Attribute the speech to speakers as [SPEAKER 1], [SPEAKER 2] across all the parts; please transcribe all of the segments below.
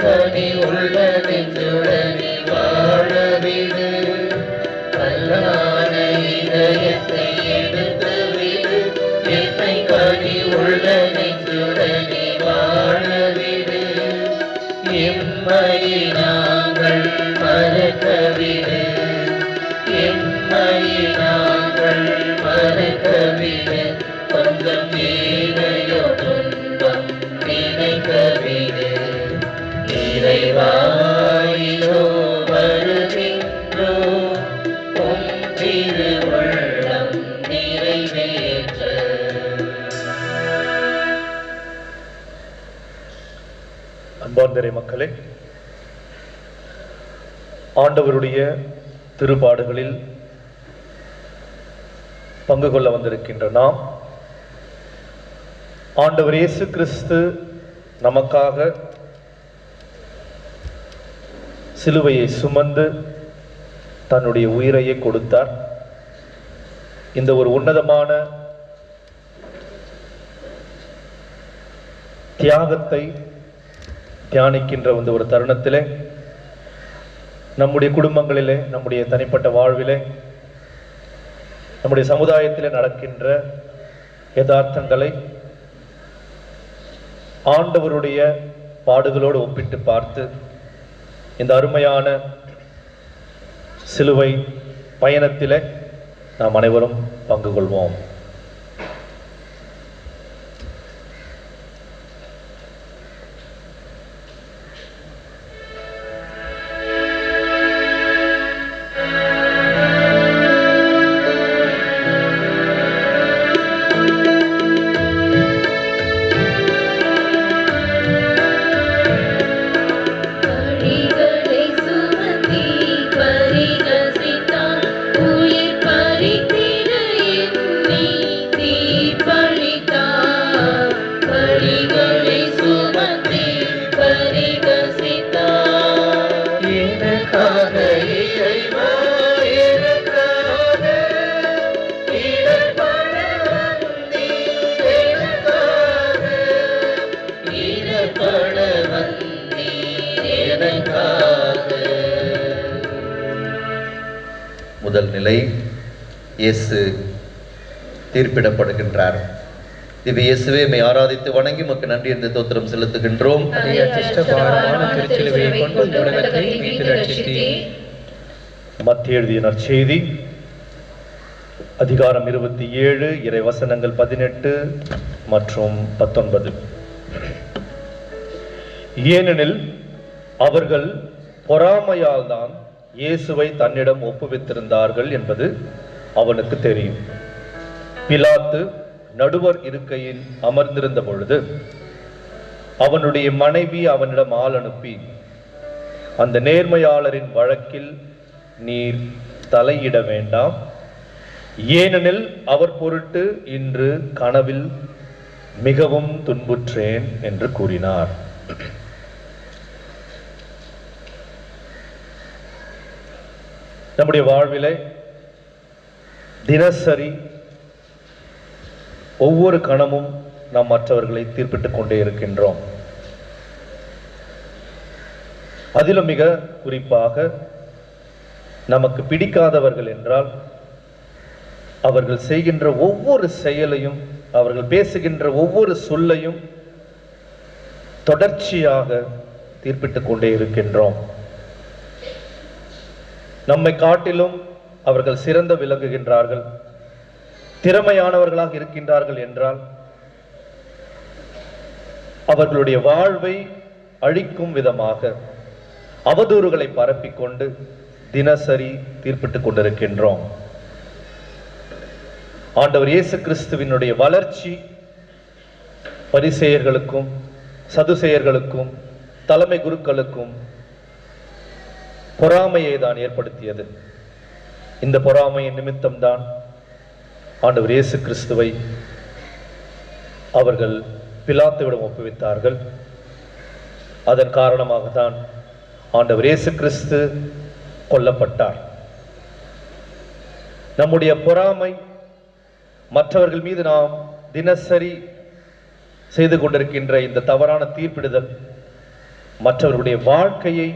[SPEAKER 1] கனி உள்ள நெஞ்சுடனே வாழவிடு. கல்லான இதயத்தை எடுத்து விடு, என்னை கனி உள்ள நெஞ்சுடனே வாழவிடு. எம்மையை நாங்கள் மறக்கவிடு, எம்மையை நாங்கள் மறக்கவிடு. கொஞ்சம் வேலையோ துன்பம் நினைக்கவிடு. இறைவா இதோ வருகின்றோம், உம் திருவுள்ளம் நிறைவேற்ற.
[SPEAKER 2] அன்பார்ந்த மக்களே, ஆண்டவருடைய திருப்பாடுகளில் பங்கு கொள்ள வந்திருக்கின்ற நாம், ஆண்டவர் இயேசு கிறிஸ்து நமக்காக சிலுவையை சுமந்து தன்னுடைய உயிரையே கொடுத்தார். இந்த ஒரு உன்னதமான தியாகத்தை தியானிக்கின்ற இந்த ஒரு தருணத்திலே, நம்முடைய குடும்பங்களிலே, நம்முடைய தனிப்பட்ட வாழ்விலே, நம்முடைய சமுதாயத்திலே நடக்கின்ற யதார்த்தங்களை ஆண்டவருடைய பாடுகளோடு ஒப்பிட்டு பார்த்து இந்த அருமையான சிலுவை பயணத்திலே நாம் அனைவரும் பங்கு கொள்வோம்.
[SPEAKER 3] முதல் நிலை, இயேசு தீர்ப்பிடப்படுகின்றார். இது இயேசுவே மை ஆராதித்து வணங்கி உமக்கு நன்றி என்று தோத்திரம் செலுத்துகின்றோம்.
[SPEAKER 2] மத்திய எழுதிய நற்செய்தி அதிகாரம் 27 இறை வசனங்கள் 18 மற்றும் 19. ஏனெனில் அவர்கள் பொறாமையால் தான் இயேசுவை தன்னிடம் ஒப்புவித்திருந்தார்கள் என்பது அவனுக்கு தெரியும். பிலாத்து நடுவர் இருக்கையில் அமர்ந்திருந்த பொழுது அவனுடைய மனைவி அவனிடம் ஆள் அனுப்பி, அந்த நேர்மையாளரின் வழக்கில் நீர் தலையிட வேண்டாம், ஏனெனில் அவர் பொருட்டு இன்று கனவில் மிகவும் துன்புற்றேன் என்று கூறினார். நம்முடைய வாழ்விலே தினசரி ஒவ்வொரு கணமும் நாம் மற்றவர்களை தீர்ப்பிட்டுக் கொண்டே இருக்கின்றோம். அதிலும் மிக குறிப்பாக நமக்கு பிடிக்காதவர்கள் என்றால் அவர்கள் செய்கின்ற ஒவ்வொரு செயலையும், அவர்கள் பேசுகின்ற ஒவ்வொரு சொல்லையும் தொடர்ச்சியாக தீர்ப்பிட்டுக் கொண்டே இருக்கின்றோம். நம்மை காட்டிலும் அவர்கள் சிறந்த விளங்குகின்றார்கள், திறமையானவர்களாக இருக்கின்றார்கள் என்றால் அவர்களுடைய வாழ்வை அழிக்கும் விதமாக அவதூறுகளை பரப்பிக்கொண்டு தினசரி தீர்ப்பிட்டுக் கொண்டிருக்கின்றோம். ஆண்டவர் இயேசு கிறிஸ்துவினுடைய வளர்ச்சி பரிசேயர்களுக்கும் சதுசேயர்களுக்கும் தலைமை குருக்களுக்கும் பொறாமையை தான் ஏற்படுத்தியது. இந்த பொறாமையின் நிமித்தம்தான் ஆண்டவர் இயேசு கிறிஸ்துவை அவர்கள் பிலாத்துவிடம் ஒப்புவித்தார்கள். அதன் காரணமாகத்தான் ஆண்டவர் இயேசு கிறிஸ்து கொல்லப்பட்டார். நம்முடைய பொறாமை, மற்றவர்கள் மீது நாம் தினசரி செய்து கொண்டிருக்கின்ற இந்த தவறான தீர்ப்பிடுதல் மற்றவருடைய வாழ்க்கையை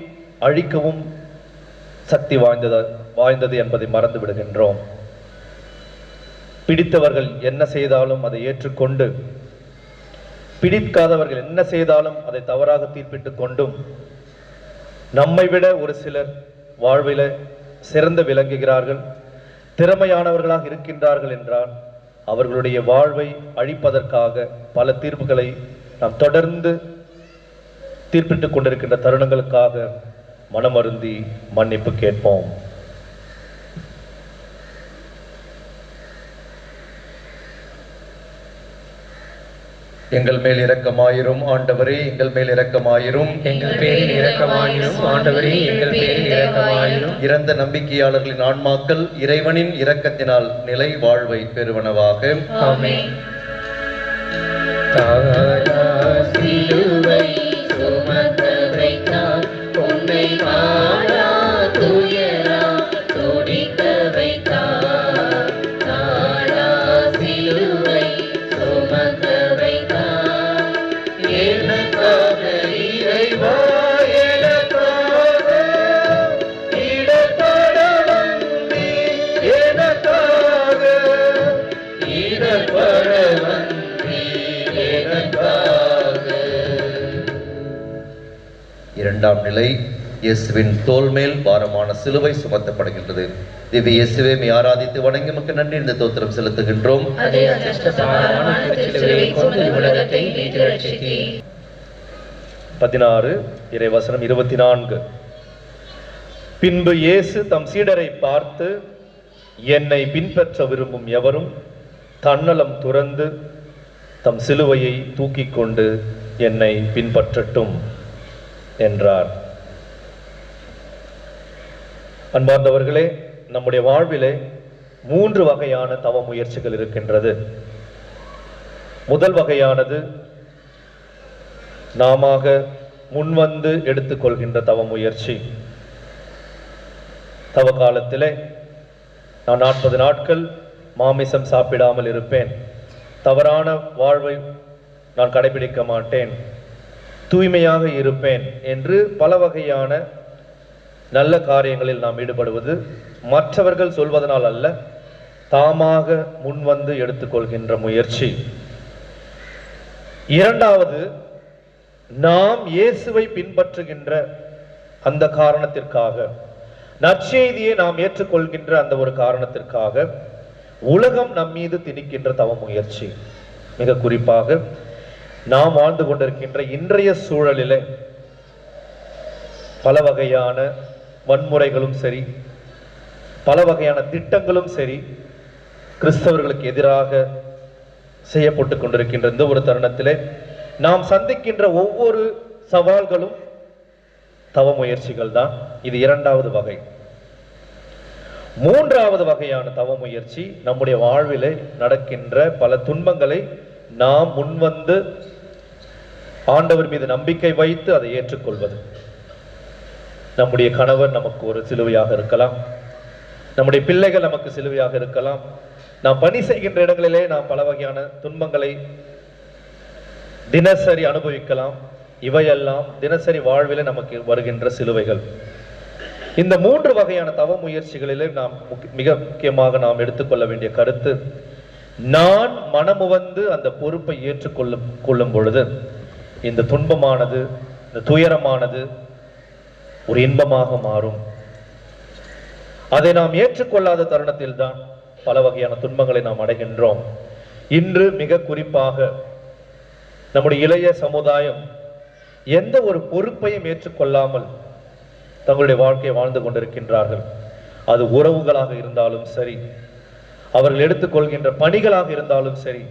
[SPEAKER 2] அழிக்கவும் சக்தி வாய்ந்தது என்பதை மறந்து விடுகின்றோம். பிடித்தவர்கள் என்ன செய்தாலும் அதை ஏற்றுக்கொண்டு, பிடிக்காதவர்கள் என்ன செய்தாலும் அதை தவறாக தீர்ப்பிட்டுக் கொண்டும், நம்மை விட ஒரு சிலர் வாழ்வில சிறந்து விளங்குகிறார்கள், திறமையானவர்களாக இருக்கின்றார்கள் என்றால் அவர்களுடைய வாழ்வை அழிப்பதற்காக பல தீர்ப்புகளை நாம் தொடர்ந்து தீர்ப்பிட்டுக் கொண்டிருக்கின்ற தருணங்களுக்காக மனமருந்தி மன்னிப்பு கேட்போம்.
[SPEAKER 3] எங்கள் மேல் இரக்கமாயிரும் ஆண்டவரே, எங்கள் மேல் இரக்கமாயிரும்.
[SPEAKER 1] எங்கள் பேரில் இரக்கமாயிரும் ஆண்டவரே, எங்கள் பேரில் இரக்கமாயிரும்.
[SPEAKER 3] இறந்த நம்பிக்கையாளர்களின் ஆன்மாக்கள் இறைவனின் இரக்கத்தினால் நிலை வாழ்வை பெறுவனவாக.
[SPEAKER 1] ஆமென். தாரா சிலுவை சுமக்க வைத்தார், உன்னை மாறா துயரா துடிக்க வைத்தார். தாரா சிலுவை சுமக்க வைத்தார், எனக்காக இறைவா, எனக்காக இடர்பட வந்தீர், எனக்காக இடர்பட வந்தீர், எனக்காக.
[SPEAKER 3] இரண்டாம் நிலை, இயேசுவின் தோள் மேல் பாரமான சிலுவை சுமத்தப்படுகின்றது. திவ்ய இயேசுவே, மே ஆராதித்து வணங்கி உமக்கு நன்றி இந்த தோத்திரம் செலுத்துகின்றோம்.
[SPEAKER 1] அதே அச்சஷ்ட சமாதானமான திருச்சிலுவையை கொண்டு உலகத்தை மீட்டு ரட்சித்தீர்.
[SPEAKER 2] 16 இறைவசனம் 24. பின்பு இயேசு தம் சீடரை பார்த்து, என்னை பின்பற்ற விரும்பும் எவரும் தன்னலம் துறந்து தம் சிலுவையை தூக்கிக் கொண்டு என்னை பின்பற்றட்டும் என்றார். அன்பார்ந்தவர்களே, நம்முடைய வாழ்விலே 3 வகையான தவ முயற்சிகள் இருக்கின்றது. முதல் வகையானது நாமாக முன்வந்து எடுத்துக்கொள்கின்ற தவ முயற்சி. தவ காலத்திலே நான் 40 நாட்கள் மாமிசம் சாப்பிடாமல் இருப்பேன், தவறான வாழ்வை நான் கடைபிடிக்க மாட்டேன், தூய்மையாக இருப்பேன் என்று பல வகையான நல்ல காரியங்களில் நாம் ஈடுபடுவது மற்றவர்கள் சொல்வதனால் அல்ல, தாமாக முன்வந்து எடுத்துக்கொள்கின்ற முயற்சி. இரண்டாவது, நாம் இயேசுவை பின்பற்றுகின்ற அந்த காரணத்திற்காக, நற்செய்தியை நாம் ஏற்றுக்கொள்கின்ற அந்த ஒரு காரணத்திற்காக உலகம் நம் மீது திணிக்கின்ற தவ முயற்சி. மிக குறிப்பாக நாம் வாழ்ந்து கொண்டிருக்கின்ற இன்றைய சூழலிலே பல வகையான வன்முறைகளும் சரி, பல வகையான திட்டங்களும் சரி, கிறிஸ்தவர்களுக்கு எதிராக செய்யப்பட்டு கொண்டிருக்கின்ற இந்த ஒரு தருணத்திலே நாம் சந்திக்கின்ற ஒவ்வொரு சவால்களும் தவ முயற்சிகள் தான். இது இரண்டாவது வகை. மூன்றாவது வகையான தவ முயற்சி, நம்முடைய வாழ்விலே நடக்கின்ற பல துன்பங்களை நாம் முன்வந்து ஆண்டவர் மீது நம்பிக்கை வைத்து அதை ஏற்றுக்கொள்வது. நம்முடைய கணவர் நமக்கு ஒரு சிலுவையாக இருக்கலாம், நம்முடைய பிள்ளைகள் நமக்கு சிலுவையாக இருக்கலாம், நாம் பணி செய்கின்ற இடங்களிலே நாம் பல வகையான துன்பங்களை தினசரி அனுபவிக்கலாம். இவையெல்லாம் தினசரி வாழ்விலே நமக்கு வருகின்ற சிலுவைகள். இந்த 3 வகையான தவ முயற்சிகளிலே நாம் மிக முக்கியமாக நாம் எடுத்துக்கொள்ள வேண்டிய கருத்து, நான் மனமுவந்து அந்த பொறுப்பை ஏற்றுக்கொள்ளும் பொழுது இந்த துன்பமானது, இந்த துயரமானது ஒரு இன்பமாக மாறும். அதை நாம் ஏற்றுக்கொள்ளாத தருணத்தில் தான் பல வகையான துன்பங்களை நாம் அடைகின்றோம். இன்று மிக குறிப்பாக நம்முடைய இளைய சமுதாயம் எந்த ஒரு பொறுப்பையும் ஏற்றுக்கொள்ளாமல் தங்களுடைய வாழ்க்கையை வாழ்ந்து கொண்டிருக்கின்றார்கள். அது உறவுகளாக இருந்தாலும் சரி, அவர்கள் எடுத்துக்கொள்கின்ற பணிகளாக இருந்தாலும் சரி,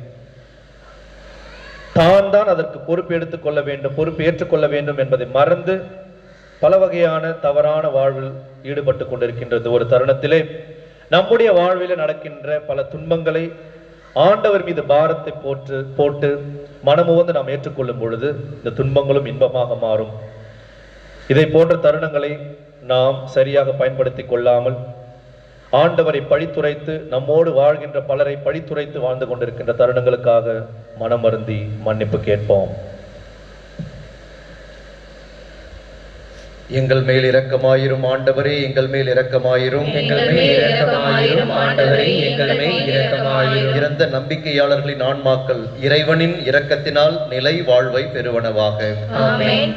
[SPEAKER 2] தான் அதற்கு பொறுப்பு எடுத்துக்கொள்ள வேண்டும், பொறுப்பு ஏற்றுக்கொள்ள வேண்டும் என்பதை மறந்து பல வகையான தவறான வாழ்வில் ஈடுபட்டு கொண்டிருக்கின்றது. ஒரு தருணத்திலே நம்முடைய வாழ்வில் நடக்கின்ற பல துன்பங்களை ஆண்டவர் மீது பாரத்தை போட்டு மனமுவந்து நாம் ஏற்றுக்கொள்ளும் பொழுது இந்த துன்பங்களும் இன்பமாக மாறும். இதை போன்ற தருணங்களை நாம் சரியாக பயன்படுத்தி கொள்ளாமல் ஆண்டவரை பழித்துரைத்து, நம்மோடு வாழ்கின்ற பலரை பழித்துரைத்து வாழ்ந்து கொண்டிருக்கின்ற தருணங்களுக்காக மனமருந்தி மன்னிப்பு கேட்போம்.
[SPEAKER 3] எங்கள் மேல் இரக்கமாயிரும் ஆண்டவரே, எங்கள் மேல் இரக்கமாயிரும்.
[SPEAKER 1] எங்கள் மேல் இரக்கமாயிரும் ஆண்டவரே, எங்கள் மேல் இரக்கமாயிரும்.
[SPEAKER 3] இறந்த நம்பிக்கையாளர்களின் ஆன்மாக்கள் இறைவனின் இரக்கத்தினால் நிலை வாழ்வை பெறுவனவாக.
[SPEAKER 1] ஆமென்.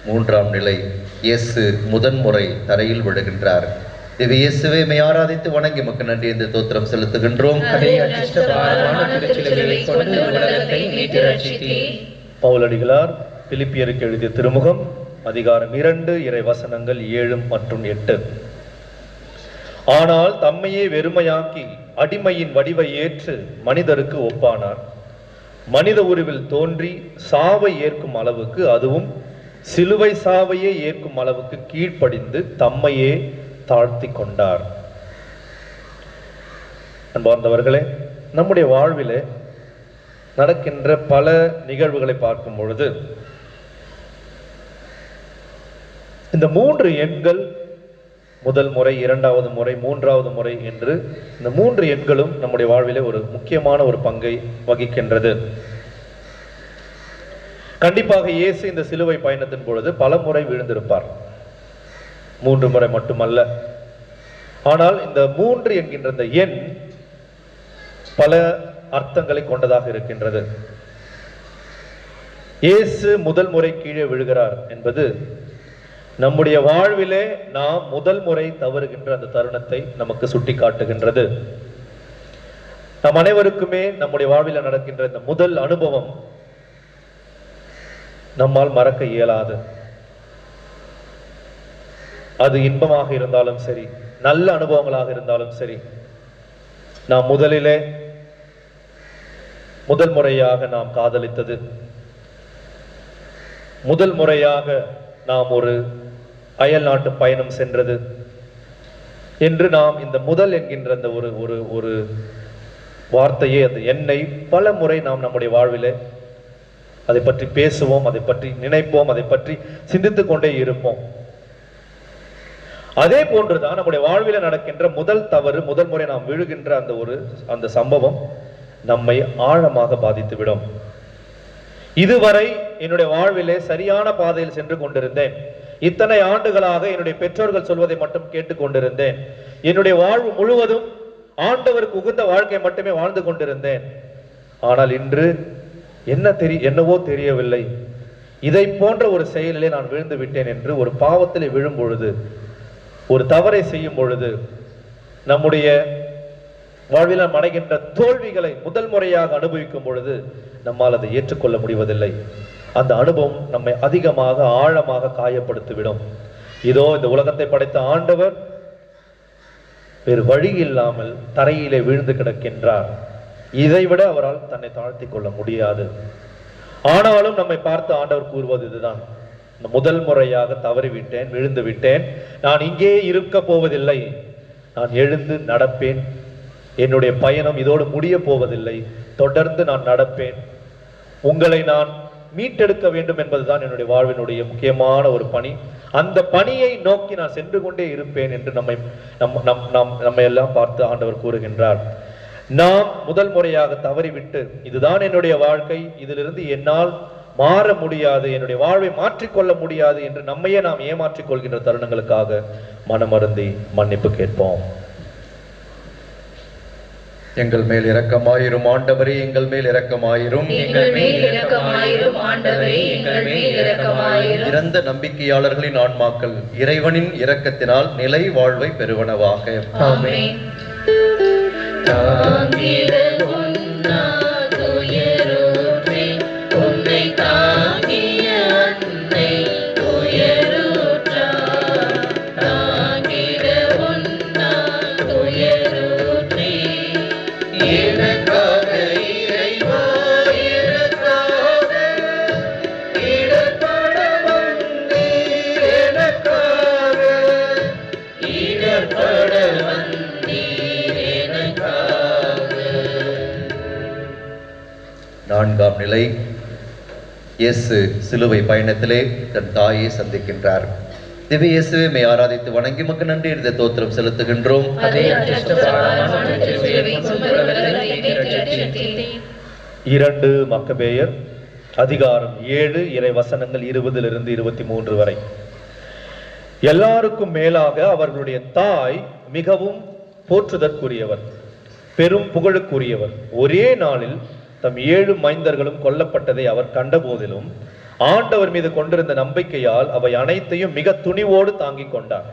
[SPEAKER 3] மூன்றாம் நிலை, இயேசு முதன்முறை தரையில் விழுகின்றார். திவ்ய இயேசுவே, மை ஆராதித்து வணங்கி உமக்கு நன்றி என்று தோத்திரம் செலுத்துகின்றோம்.
[SPEAKER 1] அதே அச்சிஷ்ட பாரமான திருச்சிலுவையை கொண்டு உலகத்தை மீட்டு ரட்சித்தீர்.
[SPEAKER 2] பவுலடிகளார் பிலிப்பியருக்கு எழுதிய திருமுகம் அதிகாரம் 2 இறை வசனங்கள் 7 மற்றும் 8. ஆனால் தம்மையே வெறுமையாக்கி அடிமையின் வடிவை ஏற்று மனிதருக்கு ஒப்பானார். மனித உருவில் தோன்றி சாவை ஏற்கும் அளவுக்கு, அதுவும் சிலுவை சாவையே ஏற்கும் அளவுக்கு கீழ்ப்படிந்து தம்மையே தாழ்த்தி கொண்டார். அன்பார்ந்தவர்களே, நம்முடைய வாழ்விலே நடக்கின்ற பல நிகழ்வுகளை பார்க்கும் பொழுது இந்த 3 எண்கள், முதல் முறை, இரண்டாவது முறை, மூன்றாவது முறை என்று இந்த 3 எண்களும் நம்முடைய வாழ்விலே ஒரு முக்கியமான ஒரு பங்கை வகிக்கின்றது. கண்டிப்பாக இயேசு இந்த சிலுவை பயணத்தின் பொழுது பல முறை விழுந்திருப்பார், 3 முறை மட்டுமல்ல. ஆனால் இந்த 3 என்கின்ற இந்த எண் பல அர்த்தங்களை கொண்டதாக இருக்கின்றது. இயேசு முதல் முறை கீழே விழுகிறார் என்பது நம்முடைய வாழ்விலே நாம் முதல் முறை தவறுகின்ற அந்த தருணத்தை நமக்கு சுட்டி காட்டுகின்றது. நம் அனைவருக்குமே நம்முடைய வாழ்வில் நடக்கின்ற இந்த முதல் அனுபவம் நம்மால் மறக்க இயலாது. அது இன்பமாக இருந்தாலும் சரி, நல்ல அனுபவங்களாக இருந்தாலும் சரி, நாம் முதல் முறையாக நாம் காதலித்தது, முதல் முறையாக நாம் ஒரு அயல் நாட்டு பயணம் சென்றது என்று நாம் இந்த முதல் என்கின்ற அந்த ஒரு வார்த்தையை, அந்த எண்ணை பல முறை நாம் நம்முடைய வாழ்விலே அதை பற்றி பேசுவோம், அதை பற்றி நினைப்போம், அதை பற்றி சிந்தித்துக் கொண்டே இருப்போம். அதே போன்றுதான் நம்முடைய வாழ்வில் நடக்கின்ற முதல் தவறு, முதல் முறை நாம் விழுகின்ற அந்த சம்பவம் நம்மை ஆழமாக பாதித்துவிடும். இதுவரை என்னுடைய வாழ்விலே சரியான பாதையில் சென்று கொண்டிருந்தேன், இத்தனை ஆண்டுகளாக என்னுடைய பெற்றோர்கள் சொல்வதை மட்டும் கேட்டுக் கொண்டிருந்தேன், என்னுடைய வாழ்வு முழுவதும் ஆண்டவருக்கு உகந்த வாழ்க்கை மட்டுமே வாழ்ந்து கொண்டிருந்தேன். ஆனால் இன்று என்னவோ தெரியவில்லை, இதை போன்ற ஒரு செயலிலே நான் விழுந்து விட்டேன் என்று ஒரு பாவத்திலே விழும் பொழுது, ஒரு தவறை செய்யும் பொழுது, நம்முடைய வாழ்வில் நாம் அடைகின்ற தோல்விகளை முதல் முறையாக அனுபவிக்கும் பொழுது நம்மால் அதை ஏற்றுக்கொள்ள முடிவதில்லை. அந்த அனுபவம் நம்மை அதிகமாக ஆழமாக காயப்படுத்திவிடும். இதோ இந்த உலகத்தை படைத்த ஆண்டவர் வேறு வழி இல்லாமல் தரையிலே விழுந்து கிடக்கின்றார். இதைவிட அவரால் தன்னை தாழ்த்தி கொள்ள முடியாது. ஆனாலும் நம்மை பார்த்து ஆண்டவர் கூறுவது இதுதான்: முதல் முறையாக தவறிவிட்டேன், விழுந்து விட்டேன், நான் இங்கே இருக்க போவதில்லை, நான் எழுந்து நடப்பேன், என்னுடைய பயணம் இதோடு முடிய போவதில்லை, தொடர்ந்து நான் நடப்பேன், உங்களை நான் மீட்டெடுக்க வேண்டும் என்பதுதான் என்னுடைய வாழ்வினுடைய முக்கியமான ஒரு பணி, அந்த பணியை நோக்கி நான் சென்று கொண்டே இருப்பேன் என்று நம்மை எல்லாம் பார்த்து ஆண்டவர் கூறுகின்றார். நாம் முதல் முறையாக தவறிவிட்டு, இதுதான் என்னுடைய வாழ்க்கை, இதிலிருந்து என்னால் மாற முடியாது, என்னுடைய வாழ்வை மாற்றிக்கொள்ள முடியாது என்று நம்மையே நாம் ஏமாற்றிக் கொள்கின்ற தருணங்களுக்காக மனமருந்தி மன்னிப்பு கேட்போம்.
[SPEAKER 3] எங்கள் மேல் இரக்கமாயிரும் ஆண்டவரே, எங்கள் மேல் இரக்கமாயிரும்.
[SPEAKER 1] எங்கள் மேல் இரக்கமாயிரும் ஆண்டவரே, எங்கள் மேல் இரக்கமாயிரும்.
[SPEAKER 3] இறந்த நம்பிக்கையாளர்களின் ஆன்மாக்கள் இறைவனின் இரக்கத்தினால் நிலை வாழ்வை பெறுவனவாக.
[SPEAKER 1] ஆமென்.
[SPEAKER 3] இயேசு சிலுவை பயணத்திலே தன் தாயை சந்திக்கின்றார். திவ்ய இயேசுவே, மே ஆராதித்து வணங்கி உமக்கு நன்றி இருந்த தோத்திரம் செலுத்துகின்றோம்.
[SPEAKER 1] அதே அச்சிஷ்டபாரமான திருச்சிலுவை கொண்டு உலகத்தை மீட்டு ரட்சித்தீர்.
[SPEAKER 2] 2 மக்கபேயர் அதிகாரம் 7 இறை வசனங்கள் 20 to 23 வரை. எல்லாருக்கும் மேலாக அவர்களுடைய தாய் மிகவும் போற்றுதற்குரியவர், பெரும் புகழுக்குரியவர். ஒரே நாளில் தம் 7 மைந்தர்களும் கொல்லப்பட்டதை அவர் கண்டபோதிலும் ஆண்டவர் மீது கொண்டிருந்த நம்பிக்கையால் அவை அனைத்தையும் மிக துணிவோடு தாங்கிக் கொண்டார்.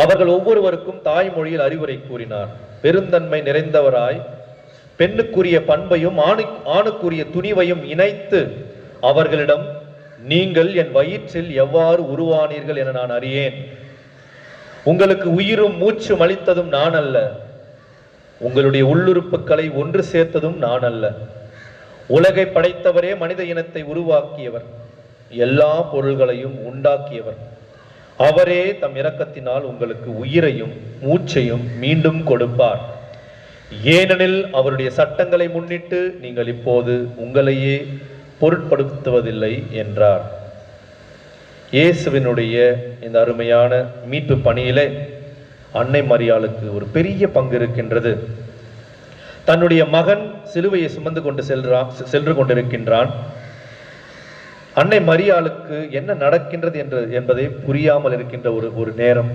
[SPEAKER 2] அவர்கள் ஒவ்வொருவருக்கும் தாய்மொழியில் அறிவுரை கூறினார். பெருந்தன்மை நிறைந்தவராய் பெண்ணுக்குரிய பண்பையும் ஆணுக்குரிய துணிவையும் இணைத்து அவர்களிடம், நீங்கள் என் வயிற்றில் எவ்வாறு உருவானீர்கள் என நான் அறியேன். உங்களுக்கு உயிரும் மூச்சும் அளித்ததும் நான் அல்ல, உங்களுடைய உள்ளுறுப்புகளை ஒன்று சேர்த்ததும் நான் அல்ல. உலகை படைத்தவரே மனித இனத்தை உருவாக்கியவர், எல்லா பொருள்களையும் உண்டாக்கியவர். அவரே தம் இரக்கத்தினால் உங்களுக்கு உயிரையும் மூச்சையும் மீண்டும் கொடுப்பார். ஏனெனில் அவருடைய சட்டங்களை முன்னிட்டு நீங்கள் இப்போது உங்களையே பொருட்படுத்துவதில்லை என்றார். இயேசுவினுடைய இந்த அருமையான மீட்பு பணியிலே அன்னை மரியாளுக்கு ஒரு பெரிய பங்கு இருக்கின்றது. தன்னுடைய மகன் சிலுவையை சுமந்து கொண்டு சென்று கொண்டிருக்கின்றான். அன்னை மரியாளுக்கு என்ன நடக்கின்றது என்பதை புரியாமல் இருக்கின்ற ஒரு நேரம்.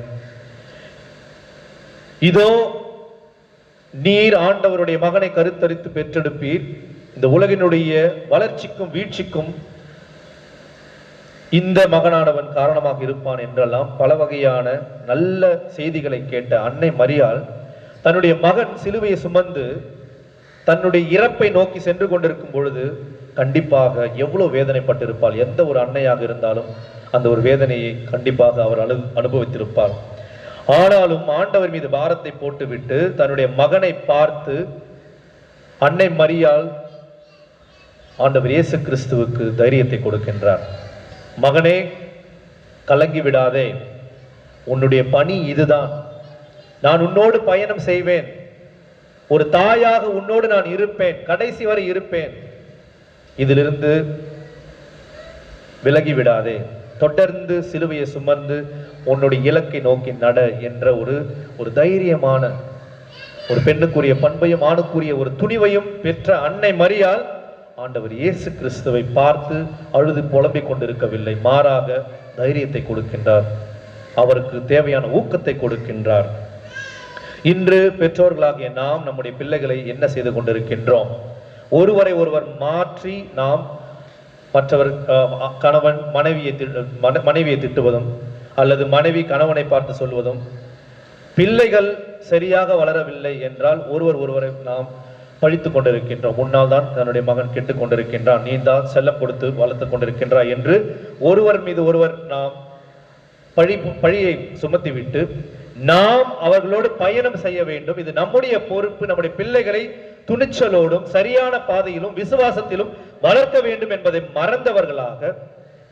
[SPEAKER 2] இதோ நீர் ஆண்டவருடைய மகனை கருத்தரித்து பெற்றெடுப்பீர், இந்த உலகினுடைய வளர்ச்சிக்கும் வீழ்ச்சிக்கும் இந்த மகனானவன் காரணமாக இருப்பான் என்றெல்லாம் பல வகையான நல்ல செய்திகளை கேட்ட அன்னை மரியாள் தன்னுடைய மகன் சிலுவையை சுமந்து தன்னுடைய இறப்பை நோக்கி சென்று கொண்டிருக்கும் பொழுது கண்டிப்பாக எவ்வளவு வேதனைப்பட்டிருப்பாள். எந்த ஒரு அன்னையாக இருந்தாலும் அந்த ஒரு வேதனையை கண்டிப்பாக அவர் அனுபவித்திருப்பார். ஆனாலும் ஆண்டவர் மீது பாரத்தை போட்டுவிட்டு தன்னுடைய மகனை பார்த்து அன்னை மரியாள் ஆண்டவர் இயேசு கிறிஸ்துவுக்கு தைரியத்தை கொடுக்கின்றார். மகனே, கலங்கி விடாதே, உன்னுடைய பணி இதுதான், நான் உன்னோடு பயணம் செய்வேன், ஒரு தாயாக உன்னோடு நான் இருப்பேன், கடைசி வரை இருப்பேன், இதிலிருந்து விலகி விடாதே, தொடர்ந்து சிலுவையை சுமந்து உன்னுடைய இலக்கை நோக்கி நட என்ற ஒரு தைரியமான, ஒரு பெண்ணுக்குரிய பண்பையும் ஆணுக்குரிய ஒரு துணிவையும் பெற்ற அன்னை மரியாள் ஆண்டவர் இயேசு கிறிஸ்துவை பார்த்து அழுது புலம்பிக் கொண்டிருக்கவில்லை, மாறாக தைரியத்தை கொடுக்கின்றார், அவருக்கு தேவையான ஊக்கத்தை கொடுக்கின்றார். இன்று பெற்றோர்களாகிய நாம் நம்முடைய பிள்ளைகளை என்ன செய்து கொண்டிருக்கின்றோம்? ஒருவரை ஒருவர் மாற்றி நாம் மற்றவர், கணவன் மனைவியை திட்டுவதும் அல்லது மனைவி கணவனை பார்த்து சொல்வதும், பிள்ளைகள் சரியாக வளரவில்லை என்றால் ஒருவரை நாம் பழித்து கொண்டிருக்கின்றோம். முன்னால் தான் தன்னுடைய மகன் கெட்டுக் கொண்டிருக்கின்றான், நீ தான் செல்லம் கொடுத்து வளர்த்து கொண்டிருக்கின்றாய் என்று ஒருவர் மீது ஒருவர் நாம் பழியை சுமத்திவிட்டு நாம் அவர்களோடு பயணம் செய்ய வேண்டும். இது நம்முடைய பொறுப்பு. நம்முடைய பிள்ளைகளை துணிச்சலோடும் சரியான பாதையிலும் விசுவாசத்திலும் வளர்க்க வேண்டும் என்பதை மறந்தவர்களாக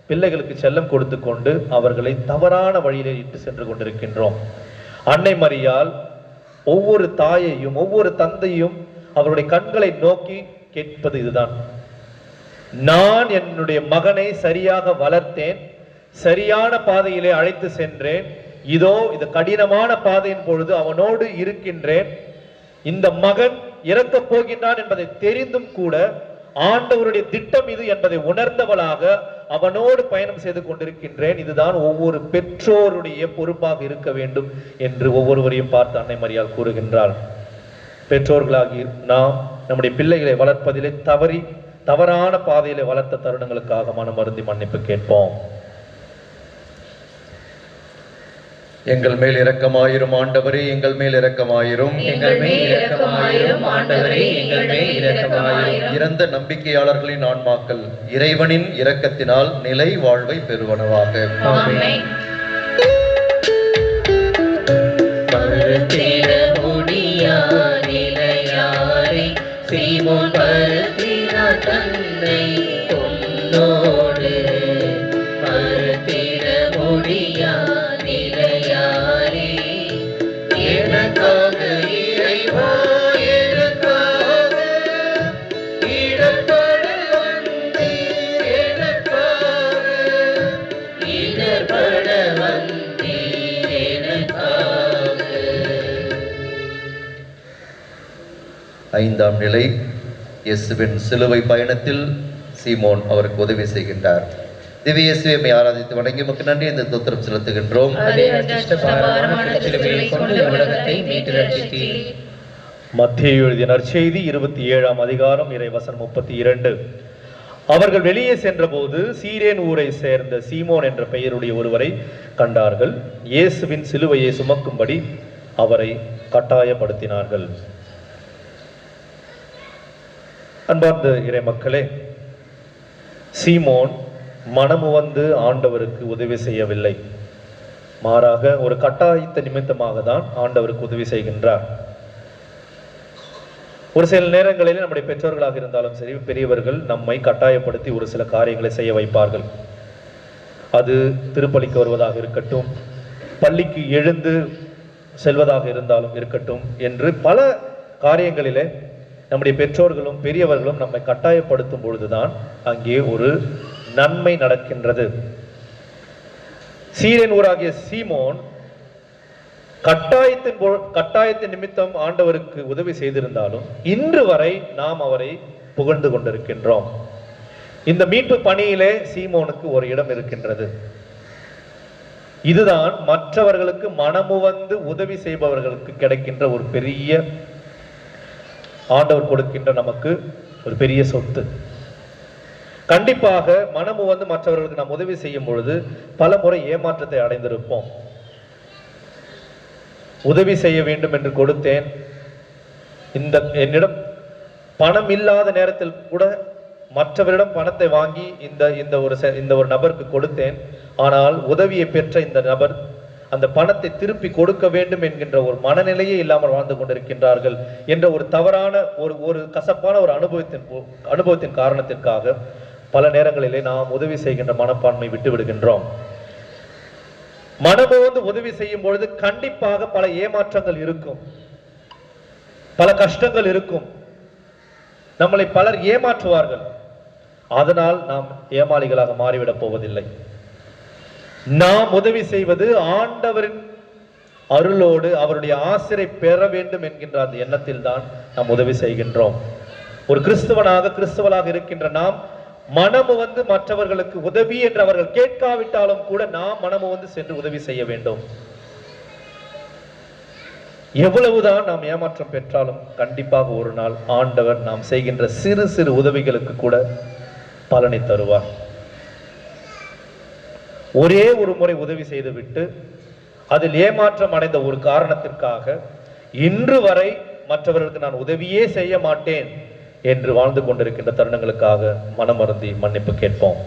[SPEAKER 2] பிள்ளைகளுக்கு செல்லம் கொடுத்து கொண்டு அவர்களை தவறான வழியிலே இட்டு சென்று கொண்டிருக்கின்றோம். அன்னை மரியாள் ஒவ்வொரு தாயையும் ஒவ்வொரு தந்தையும் அவருடைய கண்களை நோக்கி கேட்பது இதுதான், நான் என்னுடைய மகனை சரியாக வளர்த்தேன், சரியான பாதையிலே அழைத்து சென்றேன், இதோ இது கடினமான பாதையின் பொழுது அவனோடு இருக்கின்றேன், இந்த மகன் இறக்கப் போகின்றான் என்பதை தெரிந்தும் கூட ஆண்டவருடைய திட்டம் இது என்பதை உணர்ந்தவளாக அவனோடு பயணம் செய்து கொண்டிருக்கின்றேன். இதுதான் ஒவ்வொரு பெற்றோருடைய பொறுப்பாக இருக்க வேண்டும் என்று ஒவ்வொருவரையும் பார்த்து அன்னை மரியாள் கூறுகின்றாள். பெற்றோர்களாகி நாம் நம்முடைய பிள்ளைகளை வளர்ப்பதிலே தவறான பாதையிலே வளர்த்த தருணங்களுக்காக மனம் வருந்தி மன்னிப்பு கேட்போம்.
[SPEAKER 3] எங்கள் மேல் இரக்கமாயிரும் ஆண்டவரே, எங்கள் மேல் இரக்கமாயிரும்,
[SPEAKER 1] எங்கள் மேல் இரக்கமாயிரும் ஆண்டவரே, எங்கள் மேல் இரக்கமாயிரும்.
[SPEAKER 3] இறந்த நம்பிக்கையாளர்களின் ஆன்மாக்கள் இறைவனின் இரக்கத்தினால் நிலை வாழ்வை பெறுவனவாக.
[SPEAKER 1] ஆமென். பருத்திட முடியா நிலையாரே, சீமோன் பருத்தினார் தன்னை பொன்னோடு, பருத்திட முடியா நிலையாரே, எனக்காக இறைவா எனக்காக இடர்பட வந்தீர்
[SPEAKER 3] 5ஆம் நிலை, இயேசுவின் சிலுவை பயணத்தில் சீமோன் அவருக்கு உதவி செய்கின்றார். திவ்ய இயேசுவை ஆராதித்து வணங்கி உமக்கு நன்றி இந்த தோத்திரம் செலுத்துகின்றோம்.
[SPEAKER 2] மத்தேயு எழுதிய நற்செய்தி 27ஆம் அதிகாரம் இறைவசனம் 32. அவர்கள் வெளியே சென்றபோது சீரேன் ஊரை சேர்ந்த சீமோன் என்ற பெயருடைய ஒருவரை கண்டார்கள். இயேசுவின் சிலுவையை சுமக்கும்படி அவரை கட்டாயப்படுத்தினார்கள். அன்பார்ந்த இறை மக்களே, சீமோன் மனமுவந்து ஆண்டவருக்கு உதவி செய்யவில்லை. மாறாக ஒரு கட்டாயத்த நிமித்தமாக தான் ஆண்டவருக்கு உதவி செய்கின்றார். ஒரு சில நேரங்களில் நம்முடைய பெற்றோர்களாக இருந்தாலும் சரி, பெரியவர்கள் நம்மை கட்டாயப்படுத்தி ஒரு சில காரியங்களை செய்ய வைப்பார்கள். அது திருப்பலிக்கு வருவதாக இருக்கட்டும், பள்ளிக்கு எழுந்து செல்வதாக இருந்தாலும் இருக்கட்டும் என்று பல காரியங்களிலே நம்முடைய பெற்றோர்களும் பெரியவர்களும் நம்மை கட்டாயப்படுத்தும் பொழுதுதான் அங்கே ஒரு நன்மை நடக்கின்றது. சீரேன் ஊராகிய சீமோன் கட்டாயத்தின் நிமித்தம் ஆண்டவருக்கு உதவி செய்திருந்தாலும் இன்று வரை நாம் அவரை புகழ்ந்து கொண்டிருக்கின்றோம். இந்த மீட்பு பணியிலே சீமோனுக்கு ஒரு இடம் இருக்கின்றது. இதுதான் மற்றவர்களுக்கு மனமுவந்து உதவி செய்பவர்களுக்கு கிடைக்கின்ற ஒரு பெரிய, ஆண்டவர் கொடுக்கின்ற நமக்கு ஒரு பெரிய சொத்து. கண்டிப்பாக மனமுவந்து மற்றவர்களுக்கு நாம் உதவி செய்யும் பொழுது பல முறை ஏமாற்றத்தை அடைந்திருப்போம். உதவி செய்ய வேண்டும் என்று கொடுத்தேன், என்னிடம் பணம் இல்லாத நேரத்தில் கூட மற்றவரிடம் பணத்தை வாங்கி இந்த ஒரு நபருக்கு கொடுத்தேன். ஆனால் உதவியை பெற்ற இந்த நபர் அந்த பணத்தை திருப்பி கொடுக்க வேண்டும் என்கின்ற ஒரு மனநிலையே இல்லாமல் வாழ்ந்து கொண்டிருக்கின்றார்கள் என்ற ஒரு தவறான ஒரு கசப்பான ஒரு அனுபவத்தின் காரணத்திற்காக பல நேரங்களிலே நாம் உதவி செய்கின்ற மனப்பான்மை விட்டு விடுகின்றோம். மனமோந்து உதவி செய்யும் பொழுது கண்டிப்பாக பல ஏமாற்றங்கள் இருக்கும், பல கஷ்டங்கள் இருக்கும். நம்மளை பலர் ஏமாற்றுவார்கள். அதனால் நாம் ஏமாளிகளாக மாறிவிடப் போவதில்லை. நாம் உதவி செய்வது ஆண்டவரின் அருளோடு அவருடைய ஆசிரை பெற வேண்டும் என்கின்ற அந்த எண்ணத்தில் தான் நாம் உதவி செய்கின்றோம். ஒரு கிறிஸ்தவளாக இருக்கின்ற நாம் மனமு வந்து மற்றவர்களுக்கு உதவி என்று அவர்கள் கேட்காவிட்டாலும் கூட நாம் மனமு வந்து சென்று உதவி செய்ய வேண்டும். எவ்வளவுதான் நாம் ஏமாற்றம் பெற்றாலும் கண்டிப்பாக ஒரு நாள் ஆண்டவர் நாம் செய்கின்ற சிறு சிறு உதவிகளுக்கு கூட பலனை தருவார். ஒரே ஒரு முறை உதவி செய்துவிட்டு அதில் ஏமாற்றம் அடைந்த ஒரு காரணத்திற்காக இன்று வரை மற்றவர்களுக்கு நான் உதவியே செய்ய மாட்டேன் என்று வாழ்ந்து கொண்டிருக்கின்ற தருணங்களுக்காக மனமருந்தி மன்னிப்பு கேட்போம்.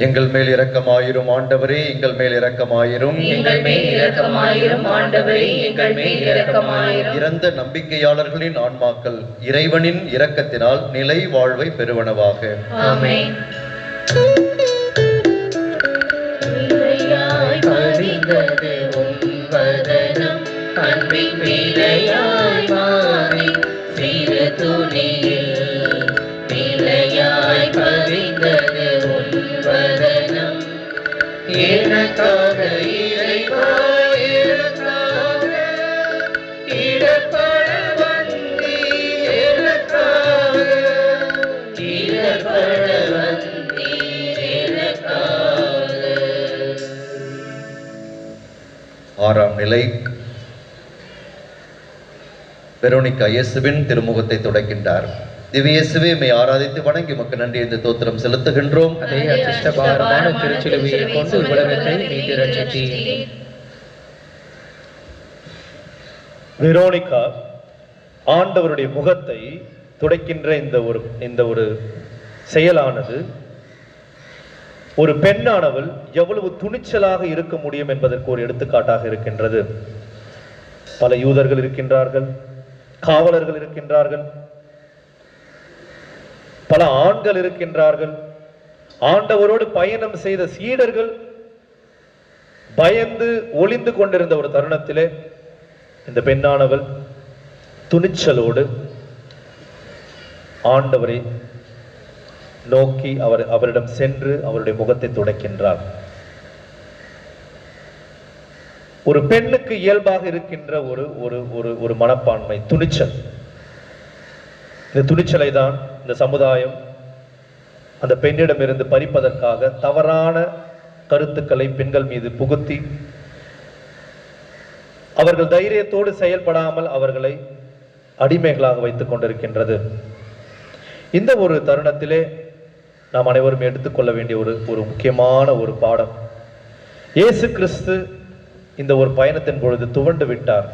[SPEAKER 3] எங்கள் மேல் இரக்கமாயிரும் ஆண்டவரே, எங்கள் மேல் இரக்கமாயிரும்.
[SPEAKER 1] எங்கள் மேல் இரக்கமாயிரும் ஆண்டவரே, எங்கள் மேல் இரக்கமாயிரும்.
[SPEAKER 3] இறந்த நம்பிக்கையாளர்களின் ஆன்மாக்கள் இறைவனின் இரக்கத்தினால் நிலை வாழ்வை பெறுவனவாக.
[SPEAKER 1] ஆமென். அன்பின் பிழையாய் மாறி சிறு துணியில் பிழையாய் பதிந்தது உன்வதனம். எனக்காக இறைவா எனக்காக இடப்பட வந்தி, எனக்காக இடப்பட வந்தி, எனக்காக.
[SPEAKER 3] 6ஆம் நிலை, வெரோனிகா இயேசுவின் திருமுகத்தை துடைக்கின்றார். திவ்ய இயேசுவே மை ஆராதித்து வணங்கி உமக்கு நன்றி என்று தோத்திரம் செலுத்துகின்றோம்.
[SPEAKER 1] அதே அச்சிஷ்டபாரமான திருச்சிலுவையை கொண்டு உலகத்தை மீட்டு ரட்சித்தீர்.
[SPEAKER 2] வெரோனிகா ஆண்டவருடைய முகத்தை துடைக்கின்ற இந்த ஒரு செயலானது ஒரு பெண்ணானவள் எவ்வளவு துணிச்சலாக இருக்க முடியும் என்பதற்கு ஒரு எடுத்துக்காட்டாக இருக்கின்றது. பல யூதர்கள் இருக்கின்றார்கள், காவலர்கள் இருக்கின்றார்கள், பல ஆண்கள் இருக்கின்றார்கள். ஆண்டவரோடு பயணம் செய்த சீடர்கள் பயந்து ஒளிந்து கொண்டிருந்த ஒரு தருணத்திலே இந்த பெண்ணானவள் துணிச்சலோடு ஆண்டவரை நோக்கி அவரிடம் சென்று அவருடைய முகத்தை துடைக்கின்றார். ஒரு பெண்ணுக்கு இயல்பாக இருக்கின்ற ஒரு ஒரு ஒரு ஒரு மனப்பான்மை, துணிச்சல். இந்த துணிச்சலை தான் இந்த சமுதாயம் அந்த பெண்ணிடமிருந்து பறிப்பதற்காக தவறான கருத்துக்களை பெண்கள் மீது புகுத்தி அவர்கள் தைரியத்தோடு செயல்படாமல் அவர்களை அடிமைகளாக வைத்துக் கொண்டிருக்கின்றது. இந்த ஒரு தருணத்திலே நாம் அனைவரும் எடுத்துக்கொள்ள வேண்டிய ஒரு முக்கியமான ஒரு பாடம். இயேசு கிறிஸ்து இந்த ஒரு பயணத்தின் பொழுது துவண்டு விட்டார்.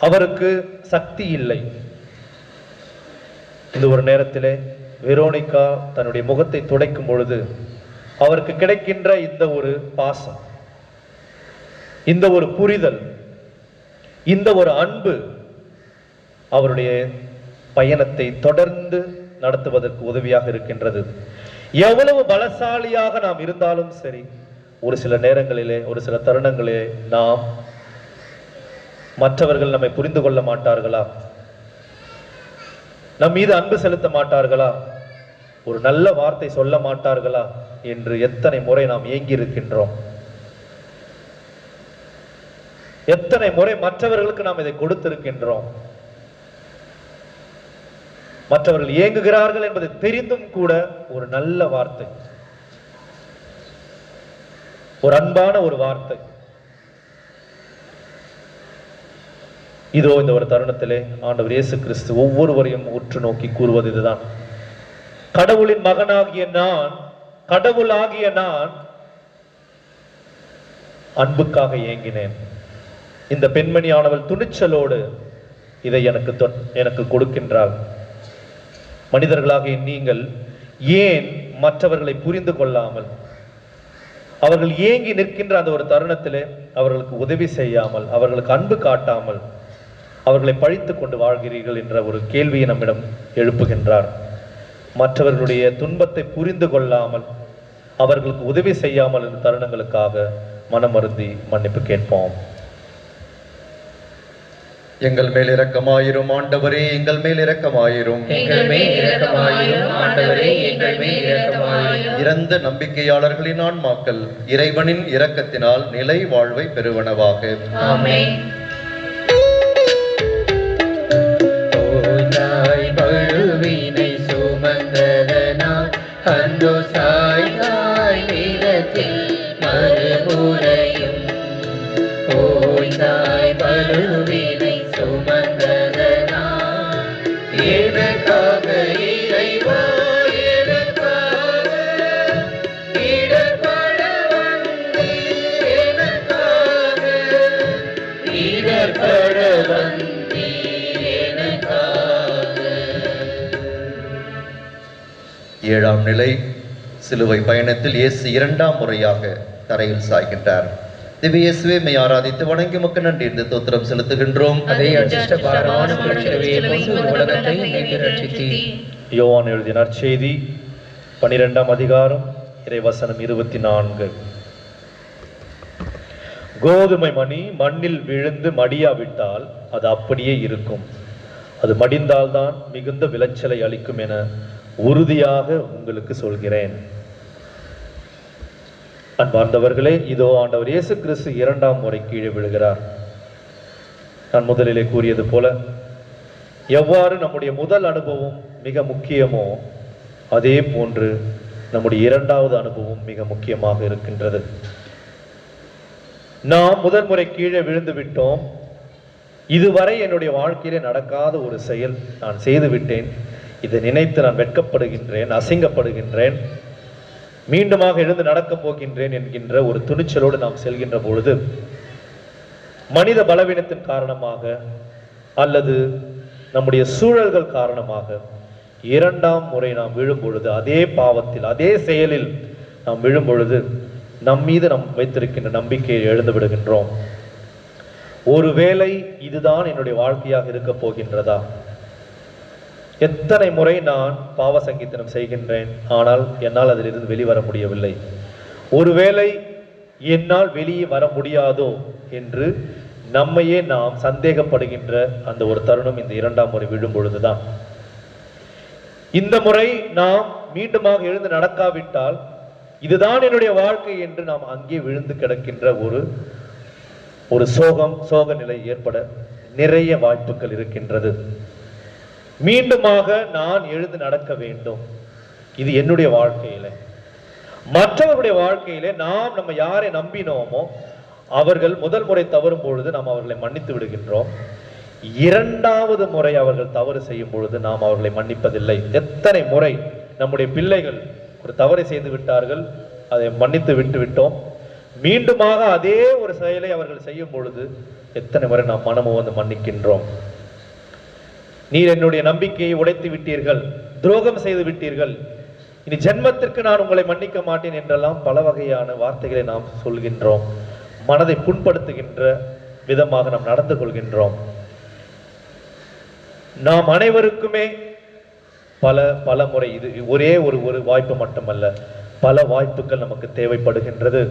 [SPEAKER 2] அவருக்கு சக்தி இல்லை. இந்த ஒரு நேரத்திலே வெரோனிகா தன்னுடைய முகத்தை துடைக்கும் பொழுது அவருக்கு கிடைக்கின்ற இந்த ஒரு பாசம், இந்த ஒரு புரிதல், இந்த ஒரு அன்பு அவருடைய பயணத்தை தொடர்ந்து நடத்துவதற்கு உதவியாக இருக்கின்றது. எவ்வளவு பலசாலியாக நாம் இருந்தாலும் சரி, ஒரு சில நேரங்களிலே, ஒரு சில தருணங்களிலே நாம் மற்றவர்கள் நம்மை புரிந்து கொள்ள மாட்டார்களா, நம் மீது அன்பு செலுத்த மாட்டார்களா, ஒரு நல்ல வார்த்தை சொல்ல மாட்டார்களா என்று எத்தனை முறை நாம் ஏங்கி இருக்கின்றோம். எத்தனை முறை மற்றவர்களுக்கு நாம் இதை கொடுத்திருக்கின்றோம். மற்றவர்கள் ஏங்குகிறார்கள் என்பதை தெரிந்தும் கூட ஒரு நல்ல வார்த்தை, ஒரு அன்பான ஒரு வார்த்தை. இதோ இந்த ஒரு தருணத்திலே ஆண்டவர் இயேசு கிறிஸ்து ஒவ்வொருவரையும் உற்று நோக்கி கூறுவது இதுதான். கடவுளின் மகனாகிய நான், கடவுளாகிய நான் அன்புக்காக ஏங்கினேன். இந்த பெண்மணியானவள் துணிச்சலோடு இதை எனக்கு கொடுக்கின்றாள். மனிதர்களாகிய நீங்கள் ஏன் மற்றவர்களை புரிந்து கொள்ளாமல், அவர்கள் ஏங்கி நிற்கின்ற அந்த ஒரு தருணத்திலே அவர்களுக்கு உதவி செய்யாமல், அவர்களுக்கு அன்பு காட்டாமல், அவர்களை பழித்து கொண்டு வாழ்கிறீர்கள் என்ற ஒரு கேள்வியை நம்மிடம் எழுப்புகின்றார். மற்றவர்களுடைய துன்பத்தை புரிந்து கொள்ளாமல், அவர்களுக்கு உதவி செய்யாமல் இந்த தருணங்களுக்காக மனமருந்தி மன்னிப்பு கேட்போம்.
[SPEAKER 3] எங்கள் மேல் இரக்கமாயிரும் ஆண்டவரே, எங்கள் மேல் இரக்கமாயிரும்.
[SPEAKER 1] எங்கள் மேல் இரக்கமாயிரும் ஆண்டவரே, எங்கள் மேல் இரக்கமாயிரும்.
[SPEAKER 3] இறந்த நம்பிக்கையாளர்களின் ஆன்மாக்கள் இறைவனின் இரக்கத்தினால் நிலை வாழ்வை பெறுவனவாக.
[SPEAKER 1] ஆமென். ஓய்ந்தாய் பழுவினை சுமந்ததனால் அந்தோ சாய்ந்தாய் நீரத்தில் மறுமுறையும். ஓய்ந்தாய் பழுவினை சுமந்ததனால் எனக்காக இறைவா, எனக்காக இடர்பட வந்தீர், எனக்காக இடர்பட வந்தீர், எனக்காக.
[SPEAKER 3] ஏழாம் நிலை சிலுவை பயணத்தில் இயேசு இரண்டாம் முறையாக தரையில் சாய்கின்றார். திவ்ய இயேசுவே, மெய் ஆராதித்து வணங்கி உமக்கு நன்றி என்று தோத்திரம் செலுத்துகின்றோம்.
[SPEAKER 1] அதை அச்சிஷ்ட பாரமான திருச்சிலுவையை கொண்டு உலகத்தை மீட்டு ரட்சித்தீர்.
[SPEAKER 2] யோவான் எழுதிய நற்செய்தி 12ஆம் அதிகாரம் இறைவசனம் 24. கோதுமை மணி மண்ணில் விழுந்து மடியாவிட்டால் அது அப்படியே இருக்கும், அது மடிந்தால்தான் மிகுந்த விளைச்சலை அளிக்கும் என உறுதியாக உங்களுக்கு சொல்கிறேன். அன்பார்ந்தவர்களே, இதோ ஆண்டவர் இயேசு கிறிஸ்து இரண்டாம் முறை கீழே விழுகிறார். நான் முதலிலே கூறியது போல, எவ்வாறு நம்முடைய முதல் அனுபவம் மிக முக்கியமோ அதே போன்று நம்முடைய இரண்டாவது அனுபவம் மிக முக்கியமாக இருக்கின்றது. நாம் முதல் முறை கீழே விழுந்து விட்டோம். இதுவரை என்னுடைய வாழ்க்கையிலே நடக்காத ஒரு செயல் நான் செய்து விட்டேன். இதை நினைத்து நான் வெட்கப்படுகின்றேன், அசிங்கப்படுகின்றேன், மீண்டுமாக எழுந்து நடக்கப் போகின்றேன் என்கின்ற ஒரு துணிச்சலோடு நாம் செல்கின்ற பொழுது, மனித பலவீனத்தின் காரணமாக அல்லது நம்முடைய சூழல்கள் காரணமாக இரண்டாம் முறை நாம் விழும் பொழுது, அதே பாவத்தில் அதே செயலில் நாம் விழும் பொழுது நம் மீது நாம் வைத்திருக்கின்ற நம்பிக்கையை எழுந்து விடுகின்றோம். ஒருவேளை இதுதான் என்னுடைய வாழ்க்கையாக இருக்க போகின்றதா? எத்தனை முறை நான் பாவ சங்கீதனம் செய்கின்றேன், ஆனால் என்னால் அதிலிருந்து வெளிவர முடியவில்லை. ஒருவேளை என்னால் வெளியே வர முடியாதோ என்று நம்மையே நாம் சந்தேகப்படுகின்ற அந்த ஒரு தருணம் இந்த இரண்டாம் முறை விழும் பொழுதுதான். இந்த முறை நாம் மீண்டுமாக எழுந்து நடக்காவிட்டால் இதுதான் என்னுடைய வாழ்க்கை என்று நாம் அங்கே விழுந்து கிடக்கின்ற ஒரு சோக நிலை ஏற்பட நிறைய வாய்ப்புகள் இருக்கின்றது. மீண்டுமாக நான் எழுந்து நடக்க வேண்டும். இது என்னுடைய வாழ்க்கையில. மற்றவர்களுடைய வாழ்க்கையிலே நம்ம யாரை நம்பினோமோ அவர்கள் முதல் முறை தவறும் பொழுது நாம் அவர்களை மன்னித்து விடுகின்றோம். இரண்டாவது முறை அவர்கள் தவறு செய்யும் பொழுது நாம் அவர்களை மன்னிப்பதில்லை. எத்தனை முறை நம்முடைய பிள்ளைகள் ஒரு தவறை செய்து விட்டார்கள், அதை மன்னித்து விட்டு விட்டோம். மீண்டுமாக அதே ஒரு செயலை அவர்கள் செய்யும் பொழுது எத்தனை முறை நாம் மனமும் வந்து மன்னிக்கின்றோம். நீர் என்னுடைய நம்பிக்கையை உடைத்து விட்டீர்கள், துரோகம் செய்து விட்டீர்கள், இனி ஜென்மத்திற்கு நான் உங்களை மன்னிக்க மாட்டேன் என்றெல்லாம் பல வகையான வார்த்தைகளை நாம் சொல்கின்றோம். மனதை புண்படுத்துகின்ற விதமாக நாம் நடந்து கொள்கின்றோம். நாம் அனைவருக்குமே பல முறை, இது ஒரே ஒரு வாய்ப்பு மட்டுமல்ல, பல வாய்ப்புகள் நமக்கு தேவைப்படுகின்றது.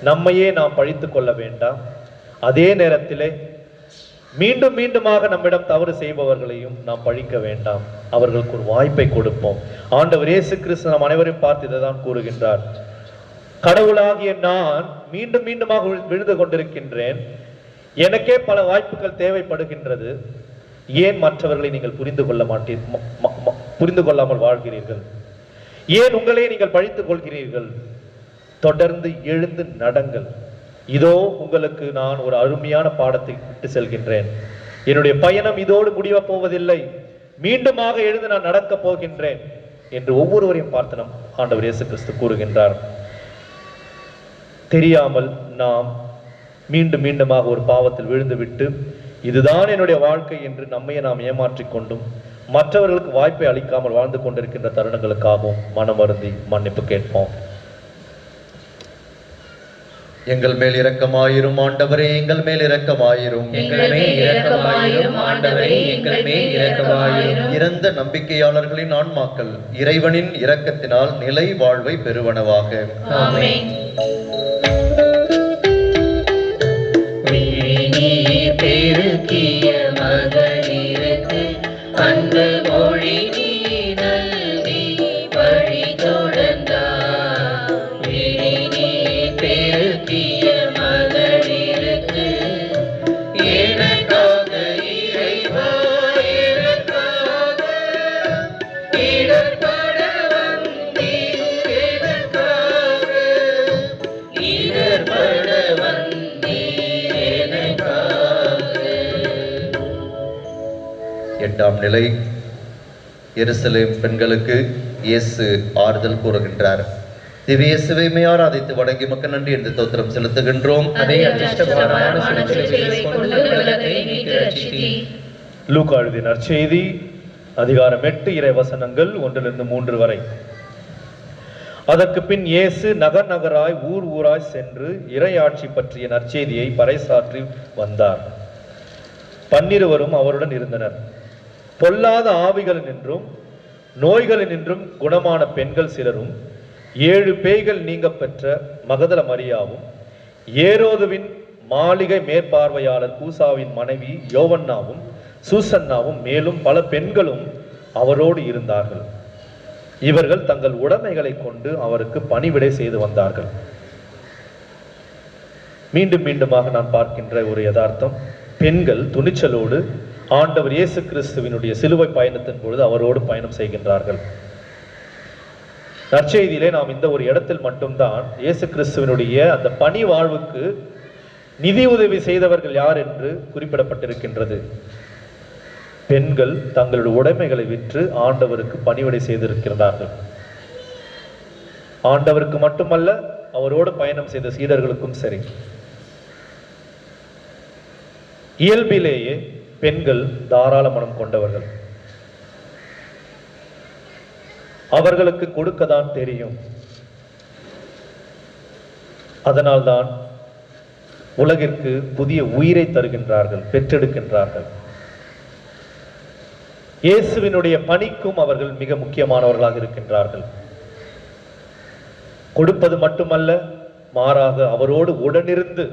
[SPEAKER 2] நம்மையே நாம் பழித்துக் கொள்ள வேண்டாம். அதே நேரத்திலே மீண்டுமாக நம்மிடம் தவறு செய்பவர்களையும் நாம் பழிக்க வேண்டாம். அவர்களுக்கு ஒரு வாய்ப்பை கொடுப்போம். ஆண்டவர் இயேசு கிறிஸ்து நம் அனைவரையும் பார்த்து இதைதான் கூறுகின்றார். கடவுளாகிய நான் மீண்டுமாக விழுந்து கொண்டிருக்கின்றேன். எனக்கே பல வாய்ப்புகள் தேவைப்படுகின்றது. ஏன் மற்றவர்களை நீங்கள் புரிந்து கொள்ளாமல் வாழ்கிறீர்கள்? ஏன் உங்களே நீங்கள் பழித்துக் கொள்கிறீர்கள்? தொடர்ந்து எழுந்து நடங்கள். இதோ உங்களுக்கு நான் ஒரு அருமையான பாடத்தை விட்டு செல்கின்றேன். என்னுடைய பயணம் இதோடு முடிய போவதில்லை. மீண்டுமாக எழுந்து நான் நடக்க போகின்றேன் என்று ஒவ்வொருவரையும் பார்த்து நம் ஆண்டவர் இயேசு கிறிஸ்து கூறுகின்றார். தெரியாமல் நாம் மீண்டுமாக ஒரு பாவத்தில் விழுந்துவிட்டு இதுதான் என்னுடைய வாழ்க்கை என்று நம்மையே நாம் ஏமாற்றிக் கொண்டும் மற்றவர்களுக்கு வாய்ப்பை அளிக்காமல் வாழ்ந்து கொண்டிருக்கின்ற தருணங்களுக்காகவும் மனம் வருந்தி மன்னிப்பு கேட்போம்.
[SPEAKER 3] எங்கள் மேல் இரக்கமாயிரும் ஆண்டவரே, எங்கள் மேல் இரக்கமாயிரும். இறந்த நம்பிக்கையாளர்களின் ஆன்மாக்கள் இறைவனின் இரக்கத்தினால் நிலை வாழ்வை பெறுவனவாக. ஆமென். எட்டாம் நிலை, எருசலேம் பெண்களுக்கு இயேசு ஆறுதல் கூறுகின்றார். திவ்ய இயேசுவை ஆராதித்து வணங்கி மக்கள் நன்றி என்று தோத்திரம் செலுத்துகின்றோம்.
[SPEAKER 2] லூக்கா எழுதிய நற்செய்தி அதிகாரம் 8 இறை வசனங்கள் 1-3 வரை. அதற்கு பின் இயேசு நகர் நகராய் ஊராய் சென்று இறையாட்சி பற்றிய நற்செய்தியை பறைசாற்றி வந்தார். 12 அவருடன் இருந்தனர். பொல்லாத ஆவிகளினின்றும் நோய்களினின்றும் குணமான பெண்கள் சிலரும் 7 பேய்கள் நீங்க பெற்ற மகதல மரியாவும் ஏரோதுவின் மாளிகை மேற்பார்வையாளர் கூசாவின் மனைவி யோவன்னாவும் சூசன்னாவும் மேலும் பல பெண்களும் அவரோடு இருந்தார்கள். இவர்கள் தங்கள் உடைமைகளை கொண்டு அவருக்கு பணிவிடை செய்து வந்தார்கள். மீண்டுமாக நான் பார்க்கின்ற ஒரு யதார்த்தம், பெண்கள் துணிச்சலோடு ஆண்டவர் இயேசு கிறிஸ்துவினுடைய சிலுவை பயணத்தின் பொழுது அவரோடு பயணம் செய்கின்றார்கள். நற்செய்தியிலே நாம் இந்த ஒரு இடத்தில் மட்டும்தான் இயேசு கிறிஸ்துவினுடைய அந்த பணி வாழ்வுக்கு நிதி உதவி செய்தவர்கள் யார் என்று குறிப்பிடப்பட்டிருக்கின்றது. பெண்கள் தங்களுடைய உடைமைகளை விற்று ஆண்டவருக்கு பணிவிடை செய்திருக்கிறார்கள். ஆண்டவருக்கு மட்டுமல்ல, அவரோடு பயணம் செய்த சீடர்களுக்கும் சரி. இயல்பிலேயே பெண்கள் தாராள மனம் கொண்டவர்கள். அவர்களுக்கு கொடுக்கதான் தெரியும். அதனால்தான் உலகிற்கு புதிய உயிரை தருகின்றார்கள், பெற்றெடுக்கின்றார்கள். இயேசுவினுடைய பணிக்கும் அவர்கள் மிக முக்கியமானவர்களாக இருக்கின்றார்கள். கொடுப்பது மட்டுமல்ல, மாறாக அவரோடு உடனிருந்து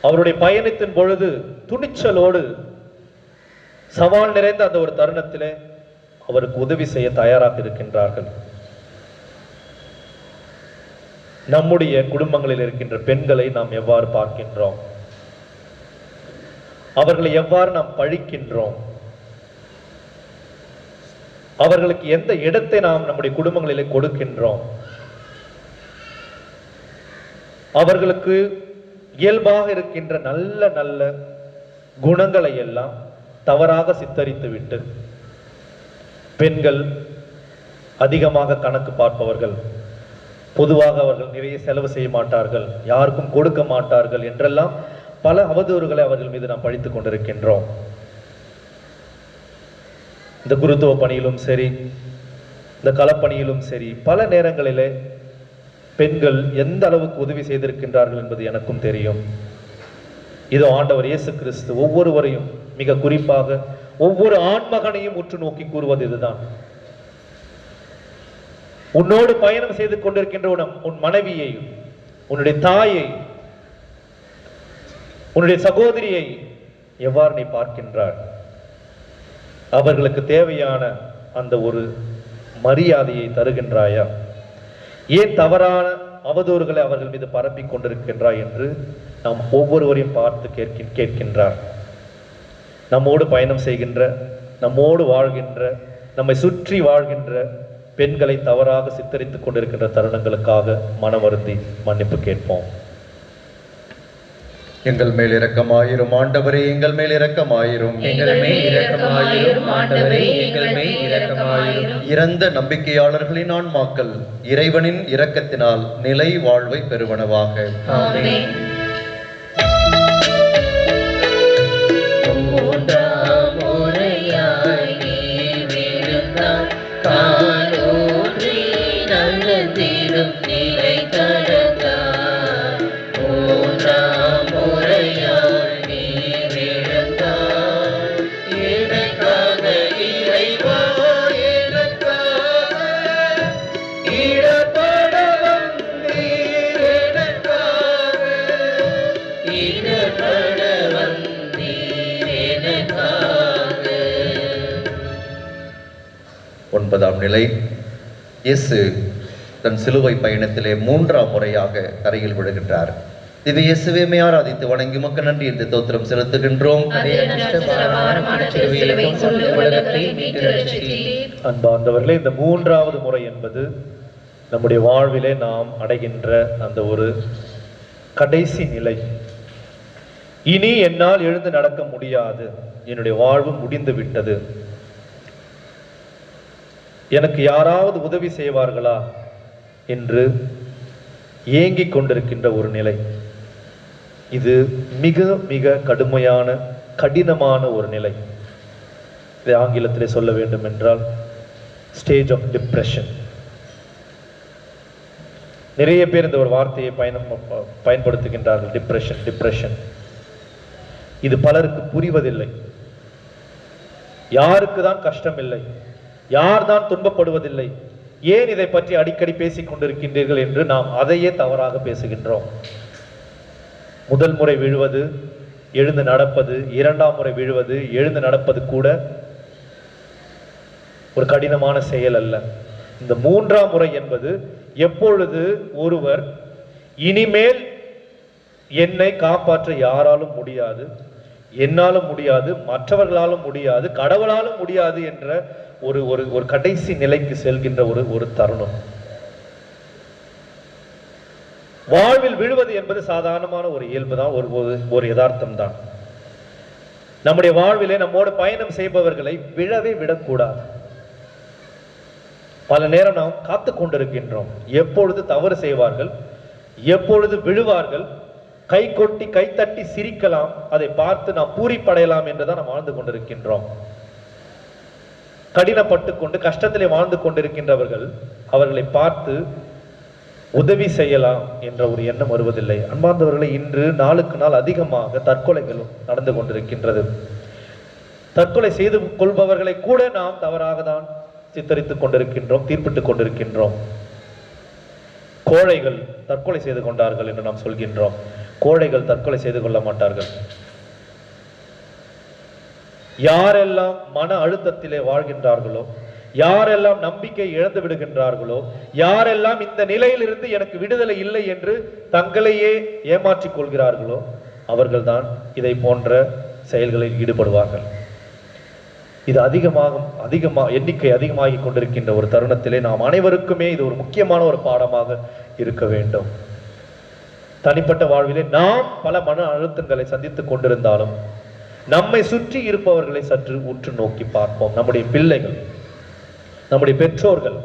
[SPEAKER 2] அவருடைய பயணத்தின் பொழுது துணிச்சலோடு சவால் நிறைந்த அந்த ஒரு தருணத்திலே அவருக்கு உதவி செய்ய தயாராக இருக்கின்றார்கள். நம்முடைய குடும்பங்களில் இருக்கின்ற பெண்களை நாம் எவ்வாறு பார்க்கின்றோம்? அவர்களை எவ்வாறு நாம் பழிக்கின்றோம்? அவர்களுக்கு எந்த இடத்தை நாம் நம்முடைய குடும்பங்களிலே கொடுக்கின்றோம்? அவர்களுக்கு இயல்பாக இருக்கின்ற நல்ல நல்ல குணங்களை எல்லாம் தவறாக சித்தரித்து விட்டு, பெண்கள் அதிகமாக கணக்கு பார்ப்பவர்கள், பொதுவாக அவர்கள் நிறைய செலவு செய்ய மாட்டார்கள், யாருக்கும் கொடுக்க மாட்டார்கள் என்றெல்லாம் பல அவதூறுகளை அவர்கள் மீது நாம் பழித்துக் கொண்டிருக்கின்றோம். இந்த குருத்துவ பணியிலும் சரி, இந்த களப்பணியிலும் சரி, பல நேரங்களிலே பெண்கள் எந்த அளவுக்கு உதவி செய்திருக்கின்றார்கள் என்பது எனக்கும் தெரியும். இதோ ஆண்டவர் இயேசு கிறிஸ்து ஒவ்வொருவரையும், மிக குறிப்பாக ஒவ்வொரு ஆண்மகனையும் உற்று நோக்கி கூறுவது இதுதான்: உன்னோடு பயணம் செய்து கொண்டிருக்கின்ற உன் மனைவியை, உன்னுடைய தாயை, உன்னுடைய சகோதரியை எவ்வாறு நீ பார்க்கின்றாய்? அவர்களுக்கு தேவையான அந்த ஒரு மரியாதையை தருகின்றாயா? ஏன் தவறான அவதூறுகளை அவர்கள் மீது பரப்பிக் கொண்டிருக்கின்றாய் என்று நாம் ஒவ்வொருவரையும் பார்த்து கேட்கின்றார். நம்மோடு பயணம் செய்கின்ற, நம்மோடு வாழ்கின்ற, நம்மை சுற்றி வாழ்கின்ற பெண்களை தவறாக சித்தரித்துக் கொண்டிருக்கின்ற தருணங்களுக்காக மனவருந்தி மன்னிப்பு கேட்போம்.
[SPEAKER 3] எங்கள் மேல் இரக்கமாயிரும் ஆண்டவரே, எங்கள் மேல் இரக்கமாயிரும்.
[SPEAKER 1] எங்கள் மேல் இரக்கமாயிரும் ஆண்டவரே, எங்கள் மேல் இரக்கமாயிரும்.
[SPEAKER 3] இறந்த நம்பிக்கையாளர்களின் ஆன்மாக்கள் இறைவனின் இரக்கத்தினால் நிலை வாழ்வை பெறுவனவாக.
[SPEAKER 1] ஆமென்.
[SPEAKER 3] ஒன்பதாம் நிலை. இயேசு தன் சிலுவை பயணத்திலே 3ஆம் முறையாக தரையில் விழுகின்றார். திவ்ய இயேசுவே, ஆராதித்து வணங்கி உமக்கு நன்றி என்று தோத்திரம் செலுத்துகின்றோம்.
[SPEAKER 2] அன்பார்ந்தவர்களே, இந்த 3வது முறை என்பது நம்முடைய வாழ்விலே நாம் அடைகின்ற அந்த ஒரு கடைசி நிலை. இனி என்னால் எழுந்து நடக்க முடியாது, என்னுடைய வாழ்வு முடிந்து விட்டது, எனக்கு யாராவது உதவி செய்வார்களா என்று ஏங்கிக் கொண்டிருக்கின்ற ஒரு நிலை. இது மிக மிக கடுமையான, கடினமான ஒரு நிலை. இதை ஆங்கிலத்திலே சொல்ல வேண்டும் என்றால் ஸ்டேஜ் ஆஃப் டிப்ரெஷன். நிறைய பேர் இந்த ஒரு வார்த்தையை பயன்படுத்துகின்றார்கள், டிப்ரெஷன் டிப்ரெஷன். இது பலருக்கு புரிவதில்லை. யாருக்கு தான் கஷ்டம் இல்லை, யார்தான் துன்பப்படுவதில்லை, ஏன் இதை பற்றி அடிக்கடி பேசிக் கொண்டிருக்கின்றீர்கள் என்று நாம் அதையே தவறாக பேசுகின்றோம். முதல் முறை விழுவது, எழுந்து நடப்பது, 2ஆம் முறை விழுவது, எழுந்து நடப்பது கூட ஒரு கடினமான செயல் அல்ல. இந்த 3ஆம் முறை என்பது எப்பொழுது ஒருவர் இனிமேல் என்னை காப்பாற்ற யாராலும் முடியாது, என்னாலும் முடியாது, மற்றவர்களாலும் முடியாது, கடவுளாலும் முடியாது என்ற ஒரு ஒரு ஒரு கடைசி நிலைக்கு செல்கின்ற ஒரு தருணம். வாழ்வில் விழுவது என்பது சாதாரணமான ஒரு இயல்பு தான், ஒரு யதார்த்தம் தான். நம்முடைய வாழ்விலே நம்மோடு பயணம் செய்பவர்களை விழவே விடக்கூடாது. பல நேரம் நாம் காத்து கொண்டிருக்கின்றோம், எப்பொழுது தவறு செய்வார்கள், எப்பொழுது விழுவார்கள், கை கொட்டி கை தட்டி சிரிக்கலாம், அதை பார்த்து நாம் பூரிப்படையலாம் என்றுதான் நாம் வாழ்ந்து கொண்டிருக்கின்றோம். கடினப்பட்டு கொண்டு கஷ்டத்திலே வாழ்ந்து கொண்டிருக்கின்றவர்கள் அவர்களை பார்த்து உதவி செய்யலாம் என்ற ஒரு எண்ணம் வருவதில்லை. அன்பார்ந்தவர்களை, இன்று நாளுக்கு நாள் அதிகமாக தற்கொலைகளும் நடந்து கொண்டிருக்கின்றது. தற்கொலை செய்து கொள்பவர்களை கூட நாம் தவறாக தான் சித்தரித்துக் கொண்டிருக்கின்றோம், தீர்ப்பிட்டுக் கொண்டிருக்கின்றோம். கோழைகள் தற்கொலை செய்து கொண்டார்கள் என்று நாம் சொல்கின்றோம். கோழைகள் தற்கொலை செய்து கொள்ள மாட்டார்கள். யாரெல்லாம் மன அழுத்தத்திலே வாழ்கின்றார்களோ, யாரெல்லாம் நம்பிக்கை இழந்து விடுகின்றார்களோ, யாரெல்லாம் இந்த நிலையிலிருந்து எனக்கு விடுதலை இல்லை என்று தங்களையே ஏமாற்றிக் கொள்கிறார்களோ, அவர்கள்தான் இதை போன்ற செயல்களில் ஈடுபடுவார்கள். இது எண்ணிக்கை அதிகமாகி கொண்டிருக்கின்ற ஒரு தருணத்திலே நாம் அனைவருக்குமே இது ஒரு முக்கியமான ஒரு பாடமாக இருக்க வேண்டும். தனிப்பட்ட வாழ்விலே நாம் பல மன அழுத்தங்களை சந்தித்துக் கொண்டிருந்தாலும் நம்மை சுற்றி இருப்பவர்களை சற்று உற்று நோக்கி பார்ப்போம். நம்முடைய பிள்ளைகள், நம்முடைய பெற்றோர்கள்,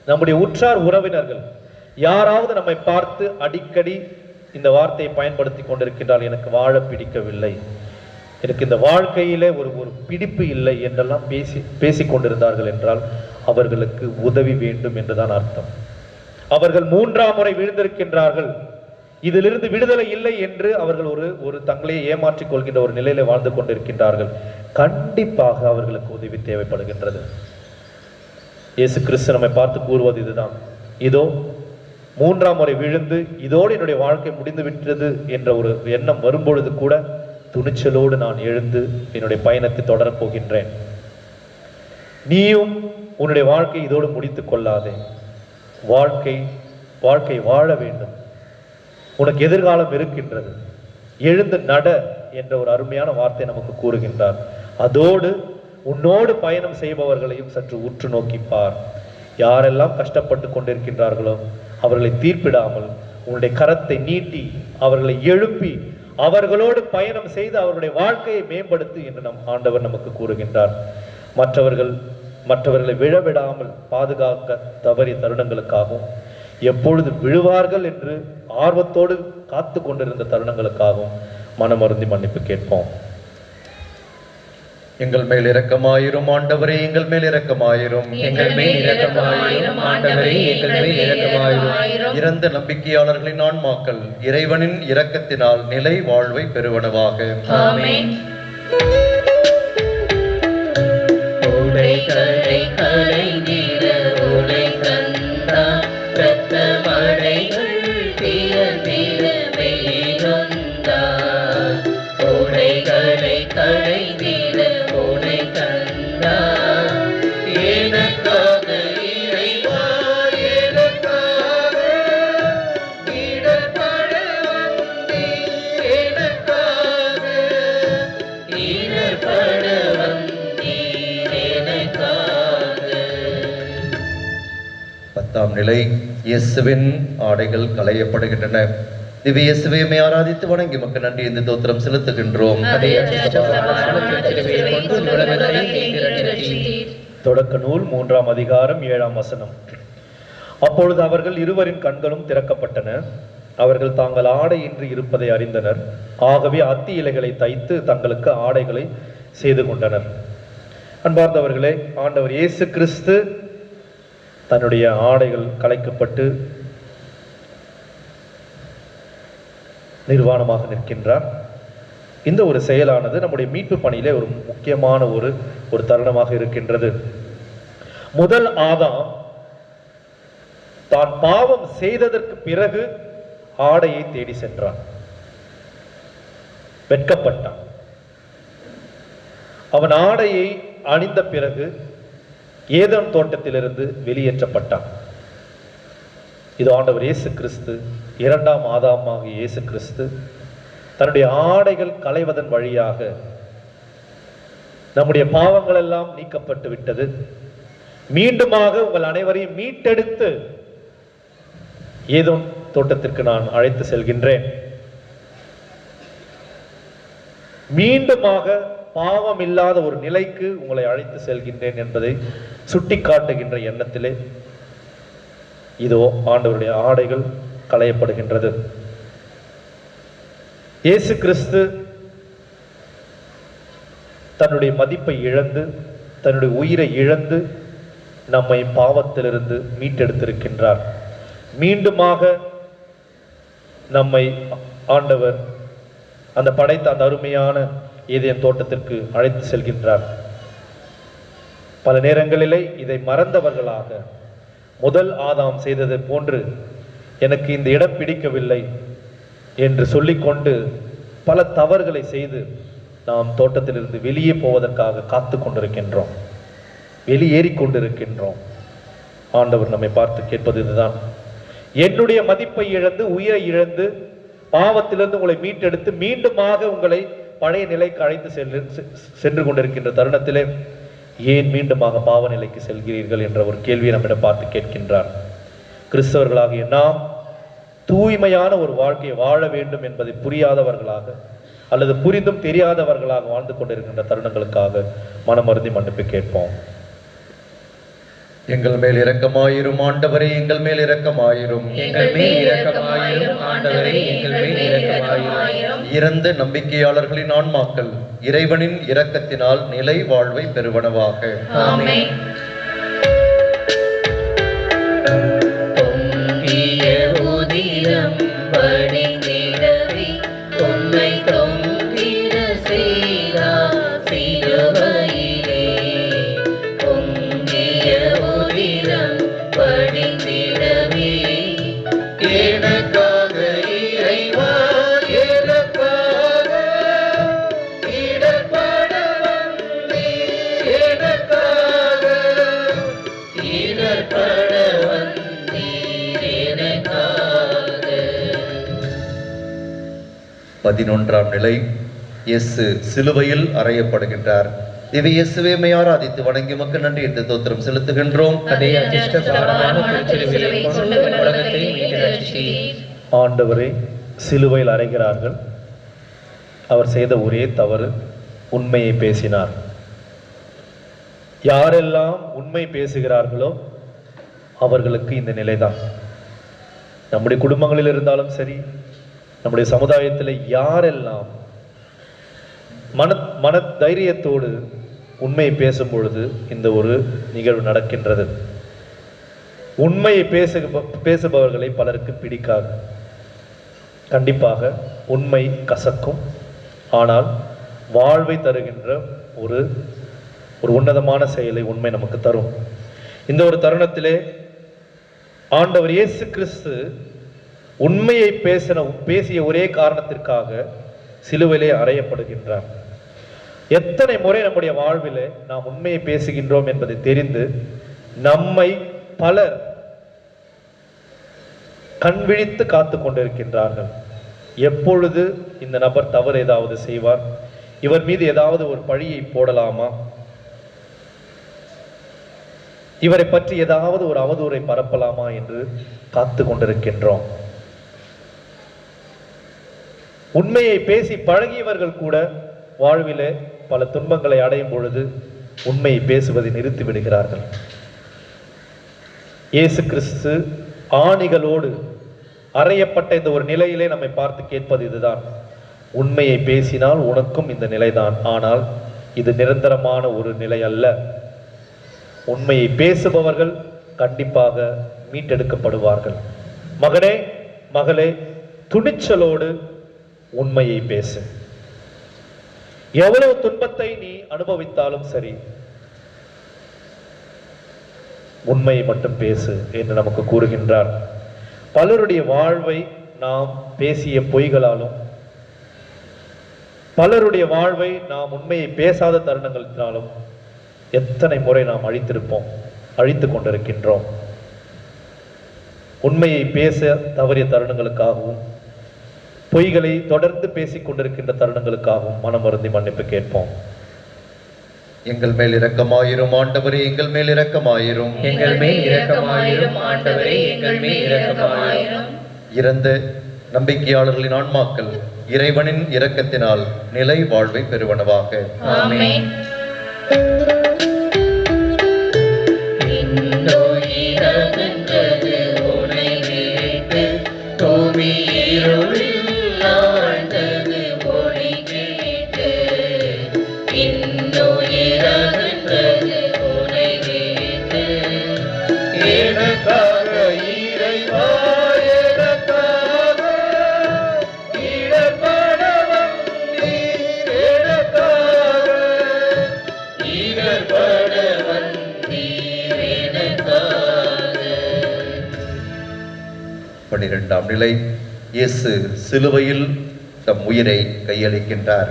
[SPEAKER 2] நம்முடைய உற்றார் உறவினர்கள் யாராவது நம்மை பார்த்து அடிக்கடி இந்த வார்த்தையை பயன்படுத்தி கொண்டிருக்கின்றால், எனக்கு வாழ பிடிக்கவில்லை, எனக்கு இந்த வாழ்க்கையிலே ஒரு பிடிப்பு இல்லை என்றெல்லாம் பேசிக் கொண்டிருந்தார்கள் என்றால் அவர்களுக்கு உதவி வேண்டும் என்றுதான் அர்த்தம். அவர்கள் 3ஆம் முறை விழுந்திருக்கின்றார்கள், இதிலிருந்து விடுதலை இல்லை என்று அவர்கள் ஒரு தங்களையே ஏமாற்றிக் கொள்கின்ற ஒரு நிலையில வாழ்ந்து கொண்டிருக்கின்றார்கள். கண்டிப்பாக அவர்களுக்கு உதவி தேவைப்படுகின்றது. இயேசு கிறிஸ்து நம்மை பார்த்து கூறுவது இதுதான். இதோ 3ஆம் முறை விழுந்து இதோடு என்னுடைய வாழ்க்கை முடிந்து விட்டது என்ற ஒரு எண்ணம் வரும்பொழுது கூட துணிச்சலோடு நான் எழுந்து என்னுடைய பயணத்தை தொடரப் போகின்றேன். நீயும் உன்னுடைய வாழ்க்கை இதோடு முடித்துக் கொள்ளாதே. வாழ்க்கை வாழ வேண்டும். உனக்கு எதிர்காலம் இருக்கின்றது. எழுந்து நட என்ற ஒரு அருமையான வார்த்தை நமக்கு கூறுகின்றார். அதோடு உன்னோடு பயணம் செய்பவர்களையும் சற்று உற்று நோக்கிப்பார். யாரெல்லாம் கஷ்டப்பட்டு கொண்டிருக்கின்றார்களோ அவர்களை தீர்ப்பிடாமல் உன்னுடைய கரத்தை நீட்டி அவர்களை எழுப்பி அவர்களோடு பயணம் செய்து அவர்களுடைய வாழ்க்கையை மேம்படுத்து என்று நம் ஆண்டவர் நமக்கு கூறுகின்றார். மற்றவர்களை விழவிடாமல் பாதுகாக்க தவறிய தருணங்களுக்காகவும், எப்பொழுது விழுவார்கள் என்று ஆர்வத்தோடு காத்து கொண்டிருந்த தருணங்களுக்காகவும் மனமருந்தி மன்னிப்பு கேட்போம்.
[SPEAKER 3] எங்கள் மேல் இரக்கமாயிரும் ஆண்டவரே, எங்கள் மேல் இரக்கமாயிரும்.
[SPEAKER 1] எங்கள் மேல் இரக்கமாயிரும் ஆண்டவரே, எங்கள் மேல் இரக்கமாயிரும்.
[SPEAKER 3] இறந்த நம்பிக்கையாளர்களின் ஆன்மாக்கள் இறைவனின் இரக்கத்தினால் நிலை வாழ்வை பெறுவனவாக.
[SPEAKER 1] ஆமென். உடைகளை களைந்திட உடை தந்தா, இரத்த மழைகள் திறந்திட வெயிலொந்தா. உடைகளை களைந்திட உடை தந்தா, எனக்காக இறைவா, எனக்காக இடர்பட வந்தீர், எனக்காக இடர்பட வந்தீர், எனக்காக.
[SPEAKER 3] 10ஆம் நிலை. இயேசுவின் ஆடைகள் களையப்படுகின்றன. திவ்ய இயேசுவை ஆராதித்து வணங்கி மக்கள் நன்றி இந்த தோத்திரம் செலுத்துகின்றோம்.
[SPEAKER 2] தொடக்க நூல் 3ஆம் அதிகாரம் 7ஆம் வசனம். அப்பொழுது அவர்கள் இருவரின் கண்களும் திறக்கப்பட்டன. அவர்கள் தாங்கள் ஆடையின்றி இருப்பதை அறிந்தனர். ஆகவே அத்தி இலைகளை தைத்து தங்களுக்கு ஆடைகளை செய்து கொண்டனர். அன்பார்ந்தவர்களே, ஆண்டவர் இயேசு கிறிஸ்து தன்னுடைய ஆடைகள் களைக்கப்பட்டு நிர்வாணமாக நிற்கின்றார். இந்த ஒரு செயலானது நம்முடைய மீட்பு பணியிலே ஒரு முக்கியமான ஒரு தருணமாக இருக்கின்றது. முதல் ஆதாம் தான் பாவம் செய்ததற்கு பிறகு ஆடையை தேடி சென்றான், வெட்கப்பட்டான். அவன் ஆடையை அணிந்த பிறகு ஏதேன் தோட்டத்திலிருந்து வெளியேற்றப்பட்டான். இது ஆண்டவர் இயேசு கிறிஸ்து, 2ஆம் ஆதாமாக இயேசு கிறிஸ்து தன்னுடைய ஆடைகள் களைவதன் வழியாக நம்முடைய பாவங்கள் எல்லாம் நீக்கப்பட்டு விட்டது. மீண்டுமாக உங்கள் அனைவரையும் மீட்டெடுத்து ஏதேன் தோட்டத்திற்கு நான் அழைத்து செல்கின்றேன். மீண்டுமாக பாவம் இல்லாத ஒரு நிலைக்கு உங்களை அழைத்து செல்கின்றேன் என்பதை சுட்டிக்காட்டுகின்ற எண்ணத்திலே இதோ ஆண்டவருடைய ஆடைகள் களையப்படுகின்றது. இயேசு கிறிஸ்து தன்னுடைய மதிப்பை இழந்து, தன்னுடைய உயிரை இழந்து நம்மை பாவத்திலிருந்து மீட்டெடுத்திருக்கின்றார். மீண்டுமாக நம்மை ஆண்டவர் அந்த படைத்த அந்த அருமையான ஏதேன் தோட்டத்திற்கு அழைத்து செல்கின்றார். பல நேரங்களிலே இதை மறந்தவர்களாக, முதல் ஆதாம் செய்ததை போன்று எனக்கு இந்த இடம் பிடிக்கவில்லை என்று சொல்லிக்கொண்டு பல தவறுகளை செய்து நாம் தோட்டத்திலிருந்து வெளியே போவதற்காக காத்து கொண்டிருக்கின்றோம், வெளியேறி கொண்டிருக்கின்றோம். ஆண்டவர் நம்மை பார்த்து கேட்பது இதுதான். என்னுடைய மதிப்பை இழந்து, உயிரை இழந்து, பாவத்திலிருந்து உங்களை மீட்டெடுத்து மீண்டுமாக உங்களை பழைய நிலைக்கு அழைத்து சென்று கொண்டிருக்கின்ற தருணத்திலே ஏன் மீண்டுமாக பாவ நிலைக்கு செல்கிறீர்கள் என்ற ஒரு கேள்வியை நம்மிடம் பார்த்து கேட்கின்றார். கிறிஸ்தவர்களாகிய நாம் தூய்மையான ஒரு வாழ்க்கையை வாழ வேண்டும் என்பதை புரியாதவர்களாக அல்லது புரிந்தும் தெரியாதவர்களாக வாழ்ந்து கொண்டிருக்கின்ற தருணங்களுக்காக மனமருந்தி மன்னிப்பு கேட்போம்.
[SPEAKER 3] எங்கள் மேல் இரக்கமாயிரும் ஆண்டவரே, எங்கள் மேல் இரக்கமாயிரும்.
[SPEAKER 1] எங்கள் மேல் இரக்கமாயிரும் ஆண்டவரே, எங்கள் மேல் இரக்கமாயிரும்.
[SPEAKER 3] இறந்த நம்பிக்கையாளர்களின் ஆன்மாக்கள் இறைவனின் இரக்கத்தினால் நிலை வாழ்வை பெறுவனவாக.
[SPEAKER 1] ஆமென். பொங்கிய உதிரம் வடிந்திடவே உன்னை தொங்கிட செய்தார் சிலுவையிலே. பொங்கிய உதிரம் வடிந்திடவே எனக்காக இறைவா, எனக்காக இடர்பட வந்தீர், எனக்காக இடர்பட வந்தீர், எனக்காக.
[SPEAKER 3] 11ஆம் நிலை. இயேசு சிலுவையில் அறையப்படுகின்றார். திவ்ய இயேசுவே, மை ஆராதித்து வணங்கி உமக்கு நன்றி என்று தோத்திரம் செலுத்துகின்றோம்.
[SPEAKER 1] அதே அதிர்ஷ்டகரமான திருச்சிலுவையை கொண்டு உலகத்தை மீட்டு ரட்சித்தீர்.
[SPEAKER 2] ஆண்டவரை சிலுவையில் அறைகிறார்கள். அவர் செய்த ஒரே தவறு, உண்மையை பேசினார். யாரெல்லாம் உண்மை பேசுகிறார்களோ அவர்களுக்கு இந்த நிலைதான். நம்முடைய குடும்பங்களில் இருந்தாலும் சரி, நம்முடைய சமுதாயத்தில் யாரெல்லாம் மன தைரியத்தோடு உண்மையை பேசும் பொழுது இந்த ஒரு நிகழ்வு நடக்கின்றது. உண்மையை பேசுபவர்களை பலருக்கு பிடிக்காது. கண்டிப்பாக உண்மை கசக்கும். ஆனால் வாழ்வை தருகின்ற ஒரு உன்னதமான செயலை உண்மை நமக்கு தரும். இந்த ஒரு தருணத்திலே ஆண்டவர் இயேசு கிறிஸ்து உண்மையை பேசிய ஒரே காரணத்திற்காக சிலுவையிலே அறையப்படுகின்றார். எத்தனை முறை நம்முடைய வாழ்விலே நாம் உண்மையை பேசுகின்றோம் என்பதை தெரிந்து நம்மை பலர் கண்விழித்து காத்து கொண்டிருக்கின்றார்கள். எப்பொழுது இந்த நபர் தவறு ஏதாவது செய்வார், இவர் மீது ஏதாவது ஒரு பழியை போடலாமா, இவரை பற்றி ஏதாவது ஒரு அவதூறை பரப்பலாமா என்று காத்து கொண்டிருக்கின்றோம். உண்மையை பேசி பழகியவர்கள் கூட வாழ்விலே பல துன்பங்களை அடையும் பொழுது உண்மையை பேசுவதை நிறுத்தி விடுகிறார்கள். இயேசு கிறிஸ்து ஆணிகளோடு அறையப்பட்ட இந்த ஒரு நிலையிலே நம்மை பார்த்து கேட்பது இதுதான். உண்மையை பேசினால் உனக்கும் இந்த நிலைதான். ஆனால் இது நிரந்தரமான ஒரு நிலை அல்ல. உண்மையை பேசுபவர்கள் கண்டிப்பாக மீட்டெடுக்கப்படுவார்கள். மகனே, மகளே, துணிச்சலோடு உண்மையை பேசு. எவ்வளவு துன்பத்தை நீ அனுபவித்தாலும் சரி, உண்மையை மட்டும் பேசு என்று நமக்கு கூறுகின்றார். பலருடைய வாழ்வை நாம் பேசிய பொய்களாலும், பலருடைய வாழ்வை நாம் உண்மையை பேசாத தருணங்களினாலும் எத்தனை முறை நாம் அழித்து கொண்டிருக்கின்றோம். உண்மையை பேச தவறிய தருணங்களுக்காகவும், பொய்களை தொடர்ந்து பேசிக் கொண்டிருக்கின்ற தருணங்களுக்காகவும் மனமருந்தி மன்னிப்பு கேட்போம்.
[SPEAKER 3] எங்கள் மேல் இரக்கமாயிரும் ஆண்டவரே, எங்கள் மேல் இரக்கமாயிரும்.
[SPEAKER 1] எங்கள் மேல் இரக்கமாயிரும் ஆண்டவரே, எங்கள் மேல் இரக்கமாயிரும்.
[SPEAKER 3] இறந்த நம்பிக்கையாளர்களின் ஆன்மாக்கள் இறைவனின் இரக்கத்தினால் நிலை வாழ்வை பெறுவனவாக.
[SPEAKER 1] ஆமென்.
[SPEAKER 3] பன்னிரண்டாம் நிலை. இயேசு சிலுவையில் தம் உயிரை கையளிக்கின்றார்.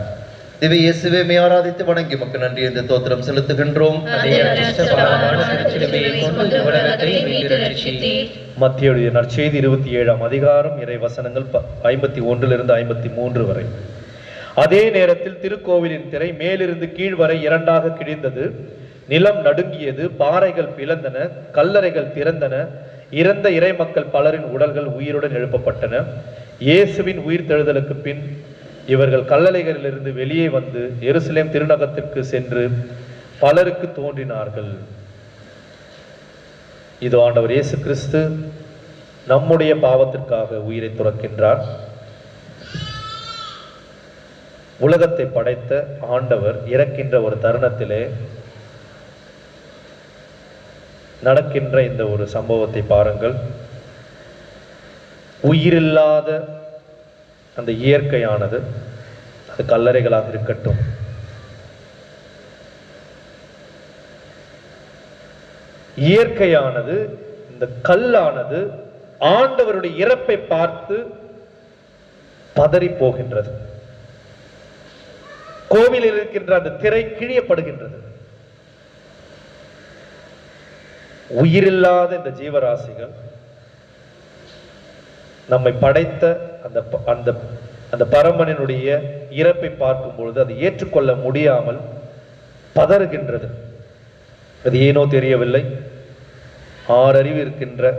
[SPEAKER 3] திவ்ய இயேசுவே மே ஆராதித்து வணங்கி உமக்கு நன்றி என்று தோத்திரம் செலுத்துகின்றோம்.
[SPEAKER 1] அதே அதிர்ஷ்ட பாரமான திருச்சிலுவையை கொண்டு உலகத்தை மீட்டு ரட்சித்தீர்.
[SPEAKER 2] மத்தேயுடைய நற்செய்தி 27ஆம் அதிகாரம் இறை வசனங்கள் 51 53 வரை. அதே நேரத்தில் திருக்கோவிலின் திரை மேலிருந்து கீழ் வரை இரண்டாக கிழிந்தது. நிலம் நடுங்கியது, பாறைகள் பிளந்தன, கல்லறைகள் திறந்தன. இறந்த இறை மக்கள் பலரின் உடல்கள் உயிருடன் எழுப்பப்பட்டன. இயேசுவின் உயிர்த்தெழுதலுக்கு பின் இவர்கள் கல்லறைகளிலிருந்து வெளியே வந்து எருசலேம் திருநகரத்திற்கு சென்று பலருக்கு தோன்றினார்கள். இது ஆண்டவர் இயேசு கிறிஸ்து நம்முடைய பாவத்திற்காக உயிரை துறக்கின்றார். உலகத்தை படைத்த ஆண்டவர் இறக்கின்ற ஒரு தருணத்திலே நடக்கின்ற இந்த ஒரு சம்பவத்தை பாருங்கள். உயிரில்லாத அந்த இயற்கையானது, அது கல்லறைகளாக இருக்கட்டும், இயற்கையானது, இந்த கல்லானது ஆண்டவருடைய இறப்பை பார்த்து பதறி போகின்றது. கோவிலில் இருக்கின்ற அந்த திரை கிழியப்படுகின்றது. உயிரில்லாத இந்த ஜீவராசிகள் நம்மை படைத்த அந்த அந்த அந்த பரமனினுடைய இறப்பை பார்க்கும் பொழுது அதை ஏற்றுக்கொள்ள முடியாமல் பதறுகின்றது. அது ஏனோ தெரியவில்லை. ஆறறிவு இருக்கின்ற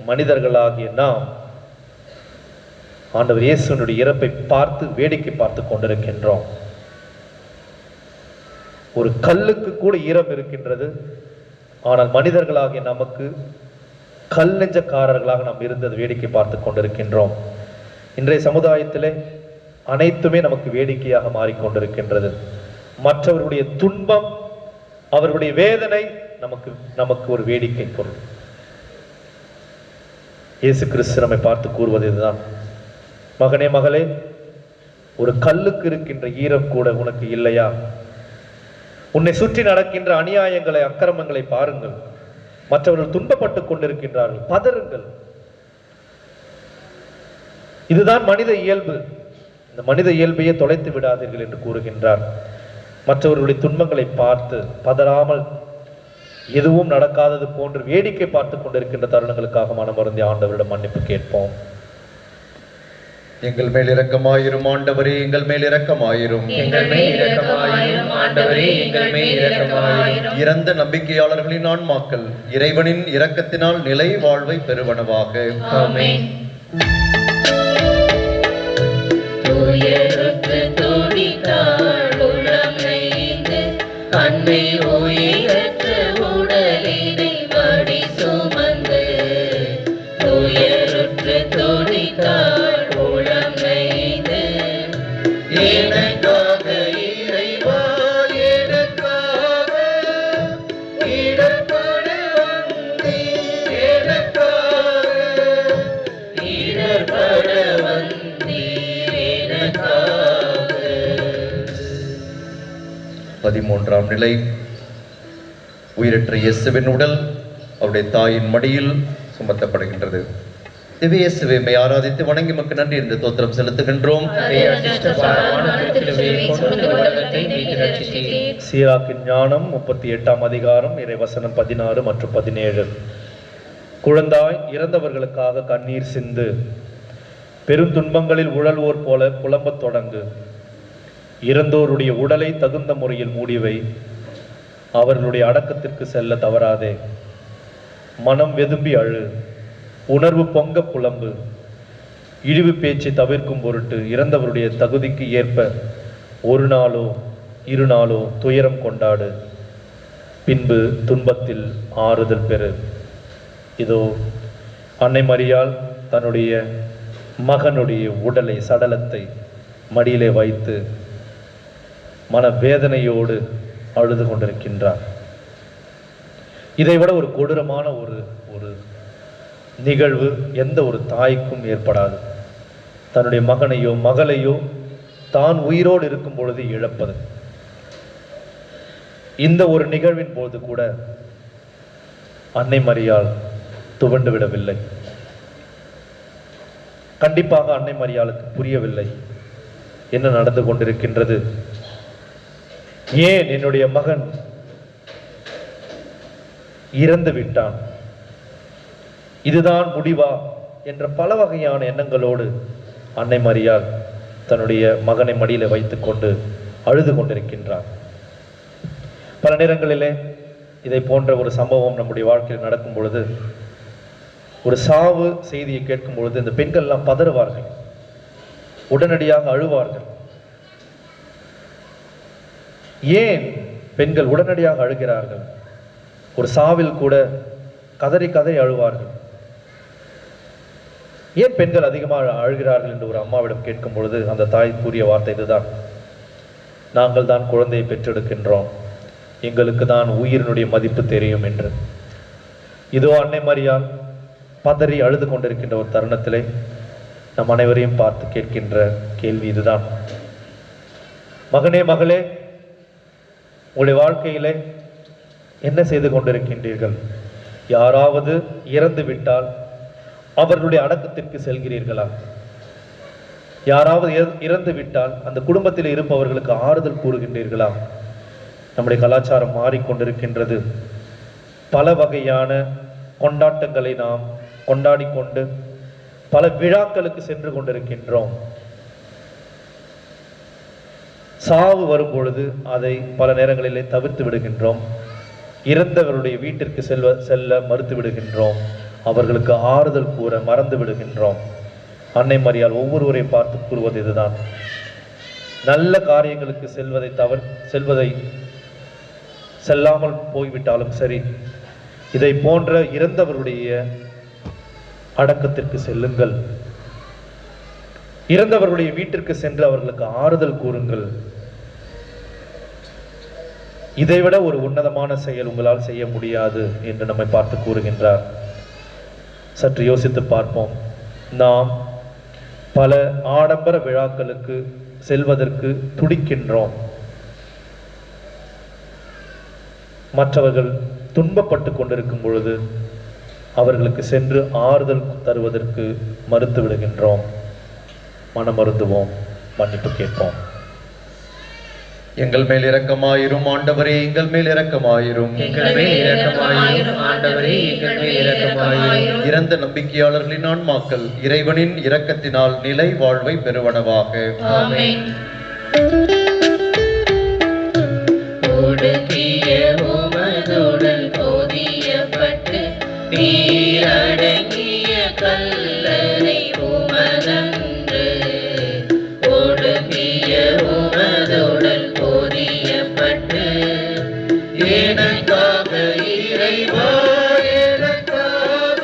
[SPEAKER 2] மனிதர்களாகிய நாம் ஆண்டவர் இயேசுனுடைய இறப்பை பார்த்து வேடிக்கை பார்த்து கொண்டிருக்கின்றோம். ஒரு கல்லுக்கு கூட ஈரம் இருக்கின்றது. ஆனால் மனிதர்களாகிய நமக்கு கல் நெஞ்சக்காரர்களாக நாம் இருந்தது வேடிக்கை பார்த்து கொண்டிருக்கின்றோம். இன்றைய சமுதாயத்திலே அனைத்துமே நமக்கு வேடிக்கையாக மாறிக்கொண்டிருக்கின்றது. மற்றவர்களுடைய துன்பம், அவர்களுடைய வேதனை நமக்கு ஒரு வேடிக்கை பொருள். இயேசு கிறிஸ்து நம்மை பார்த்து கூறுவது இதுதான். மகனே, மகளே, ஒரு கல்லுக்கு இருக்கின்ற ஈரம் கூட உனக்கு இல்லையா? உன்னை சுற்றி நடக்கின்ற அநியாயங்களை, அக்கிரமங்களை பாருங்கள். மற்றவர்கள் துன்பப்பட்டுக் கொண்டிருக்கின்றார்கள், பதறுங்கள். இதுதான் மனித இயல்பு. இந்த மனித இயல்பையே தொலைத்து விடாதீர்கள் என்று கூறுகின்றார். மற்றவர்களுடைய துன்பங்களை பார்த்து பதறாமல் எதுவும் நடக்காதது போன்று வேடிக்கை பார்த்து கொண்டிருக்கின்ற தருணங்களுக்காக மனமருந்தி ஆண்டவரிடம் மன்னிப்பு கேட்போம்.
[SPEAKER 3] எங்கள் மேல் இரக்கமாயிரும் ஆண்டவரே, எங்கள் மேல் இரக்கமாயிரும்.
[SPEAKER 1] எங்கள் மேல் இரக்கமாயிரும் ஆண்டவரே, எங்கள் மேல் இரக்கமாயிரும்.
[SPEAKER 3] இறந்த நம்பிக்கையாளர்களின் ஆன்மாக்கள் இறைவனின் இரக்கத்தினால் நிலை வாழ்வை பெறுவனவாக.
[SPEAKER 1] ஆமென்.
[SPEAKER 4] துயருற்று துடித்தாள் உளம் நைந்து, அன்னை உயிரற்ற உடலினை மடி சுமந்து. துயருற்று துடித்தாள் உளம் நைந்து, எனக்காக இறைவா, எனக்காக இடர்பட வந்தீர், எனக்காக இடர்பட வந்தீர், எனக்காக.
[SPEAKER 3] 13ஆம் நிலை. உயிரற்ற இயேசுவின் உடல் அவருடைய தாயின் மடியில் சுமத்தப்படுகின்றது. திவ்ய இயேசுவை மை ஆராதித்து வணங்கி உமக்கு நன்றி என்று தோத்திரம் செலுத்துகின்றோம்.
[SPEAKER 1] அதே அதிர்ஷ்ட பாரமான திருச்சிலுவையை கொண்டு உலகத்தை மீட்டு ரட்சித்தீர்.
[SPEAKER 2] சீராக்கின் ஞானம் 38ஆம் அதிகாரம் இறை வசனம் 16 மற்றும் 17. குழந்தாய், இறந்தவர்களுக்காக கண்ணீர் சிந்து, பெருந்துன்பங்களில் உழல்வோர் போல புலம்பத் தொடங்கு. இறந்தோருடைய உடலை தகுந்த முறையில் மூடிவை, அவர்களுடைய அடக்கத்திற்கு செல்ல தவறாதே. மனம் வெதும்பி அழு, உணர்வு பொங்க புலம்பு. இழிவு பேச்சை தவிர்க்கும் பொருட்டு இறந்தவருடைய தகுதிக்கு ஏற்ப ஒரு நாளோ 2 நாளோ துயரம் கொண்டாடு. பின்பு துன்பத்தில் ஆறுதல் பெறு. இதோ அன்னை மரியாள் தன்னுடைய மகனுடைய உடலை, சடலத்தை மடியிலே வைத்து மனவேதனையோடு அழுது கொண்டிருக்கின்றார். இதைவிட ஒரு கொடூரமான ஒரு நிகழ்வு எந்த ஒரு தாய்க்கும் ஏற்படாது. தன்னுடைய மகனையோ மகளையோ தான் உயிரோடு இருக்கும் பொழுது இழப்பது. இந்த ஒரு நிகழ்வின் போது கூட அன்னை மரியாள் துவண்டு விடவில்லை. கண்டிப்பாக அன்னை மரியாளுக்கு புரியவில்லை என்ன நடந்து கொண்டிருக்கின்றது. ஏன் என்னுடைய மகன் இறந்து விட்டான், இதுதான் முடிவா என்ற பல வகையான எண்ணங்களோடு அன்னை மரியாள் தன்னுடைய மகனை மடியில வைத்துக் கொண்டு அழுது கொண்டிருக்கின்றார். பல நேரங்களிலே இதை போன்ற ஒரு சம்பவம் நம்முடைய வாழ்க்கையில் நடக்கும் பொழுது, ஒரு சாவு செய்தியை கேட்கும் பொழுது இந்த பெண்கள் எல்லாம் பதறுவார்கள், உடனடியாக அழுவார்கள். ஏன் பெண்கள் உடனடியாக அழுகிறார்கள்? ஒரு சாவில் கூட கதறி கதறி அழுவார்கள். ஏன் பெண்கள் அதிகமாக அழுகிறார்கள் என்று ஒரு அம்மாவிடம் கேட்கும் பொழுது அந்த தாய் கூறிய வார்த்தை இதுதான்: நாங்கள் தான் குழந்தையை பெற்றெடுக்கின்றோம், எங்களுக்கு தான் உயிரினுடைய மதிப்பு தெரியும் என்று. இதோ அன்னை மரியாள் பதறி அழுது கொண்டிருக்கின்ற ஒரு தருணத்திலே நம் அனைவரையும் பார்த்து கேட்கின்ற கேள்வி இதுதான்: மகனே, மகளே, உங்களுடைய வாழ்க்கையிலே என்ன செய்து கொண்டிருக்கின்றீர்கள்? யாராவது இறந்து விட்டால் அவர்களுடைய அடக்கத்திற்கு செல்கிறீர்களா? யாராவது இறந்து விட்டால் அந்த குடும்பத்தில் இருப்பவர்களுக்கு ஆறுதல் கூறுகின்றீர்களா? நம்முடைய கலாச்சாரம் மாறிக்கொண்டிருக்கின்றது. பல வகையான கொண்டாட்டங்களை நாம் கொண்டாடி கொண்டு பல விழாக்களுக்கு சென்று கொண்டிருக்கின்றோம். சாவு வரும் பொழுது அதை பல நேரங்களிலே தவிர்த்து விடுகின்றோம். இறந்தவருடைய வீட்டிற்கு செல்ல மறுத்து விடுகின்றோம். அவர்களுக்கு ஆறுதல் கூற மறந்து விடுகின்றோம். அன்னை மரியாள் ஒவ்வொருவரை பார்த்து கூறுவது இதுதான்: நல்ல காரியங்களுக்கு செல்வதை செல்லாமல் போய்விட்டாலும் சரி, இதை போன்ற இறந்தவருடைய அடக்கத்திற்கு செல்லுங்கள், இறந்தவர்களுடைய வீட்டிற்கு சென்று அவர்களுக்கு ஆறுதல் கூறுங்கள். இதைவிட ஒரு உன்னதமான செயல் உங்களால் செய்ய முடியாது என்று நம்மை பார்த்து கூறுகின்றார். சற்று யோசித்து பார்ப்போம். நாம் பல ஆடம்பர விழாக்களுக்கு செல்வதற்கு துடிக்கின்றோம். மற்றவர்கள் துன்பப்பட்டு கொண்டிருக்கும் பொழுது அவர்களுக்கு சென்று ஆறுதல் தருவதற்கு மறுத்து விடுகின்றோம். மனமருந்துவோம், மன்னிப்பு கேட்போம்.
[SPEAKER 3] எங்கள் மேல் இரக்கமாயிரும் ஆண்டவரே, எங்கள் மேல் இரக்கமாயிரும்.
[SPEAKER 1] எங்கள் மேல் இரக்கமாயிரும் ஆண்டவரே, எங்கள் மேல் இரக்கமாயிரும்.
[SPEAKER 3] இறந்த நம்பிக்கையாளர்களின் ஆன்மாக்கள் இறைவனின் இரக்கத்தினால் நிலை வாழ்வை பெறுவனவாக.
[SPEAKER 4] ஆமென். ஒடுக்கிய உமதுடல் போதியப்பட்டு நீரடங்கிய கல்லறை உமதன்று. ஒடுக்கிய உமதுடல் போதியப்பட்டு எனக்காக இறைவா, எனக்காக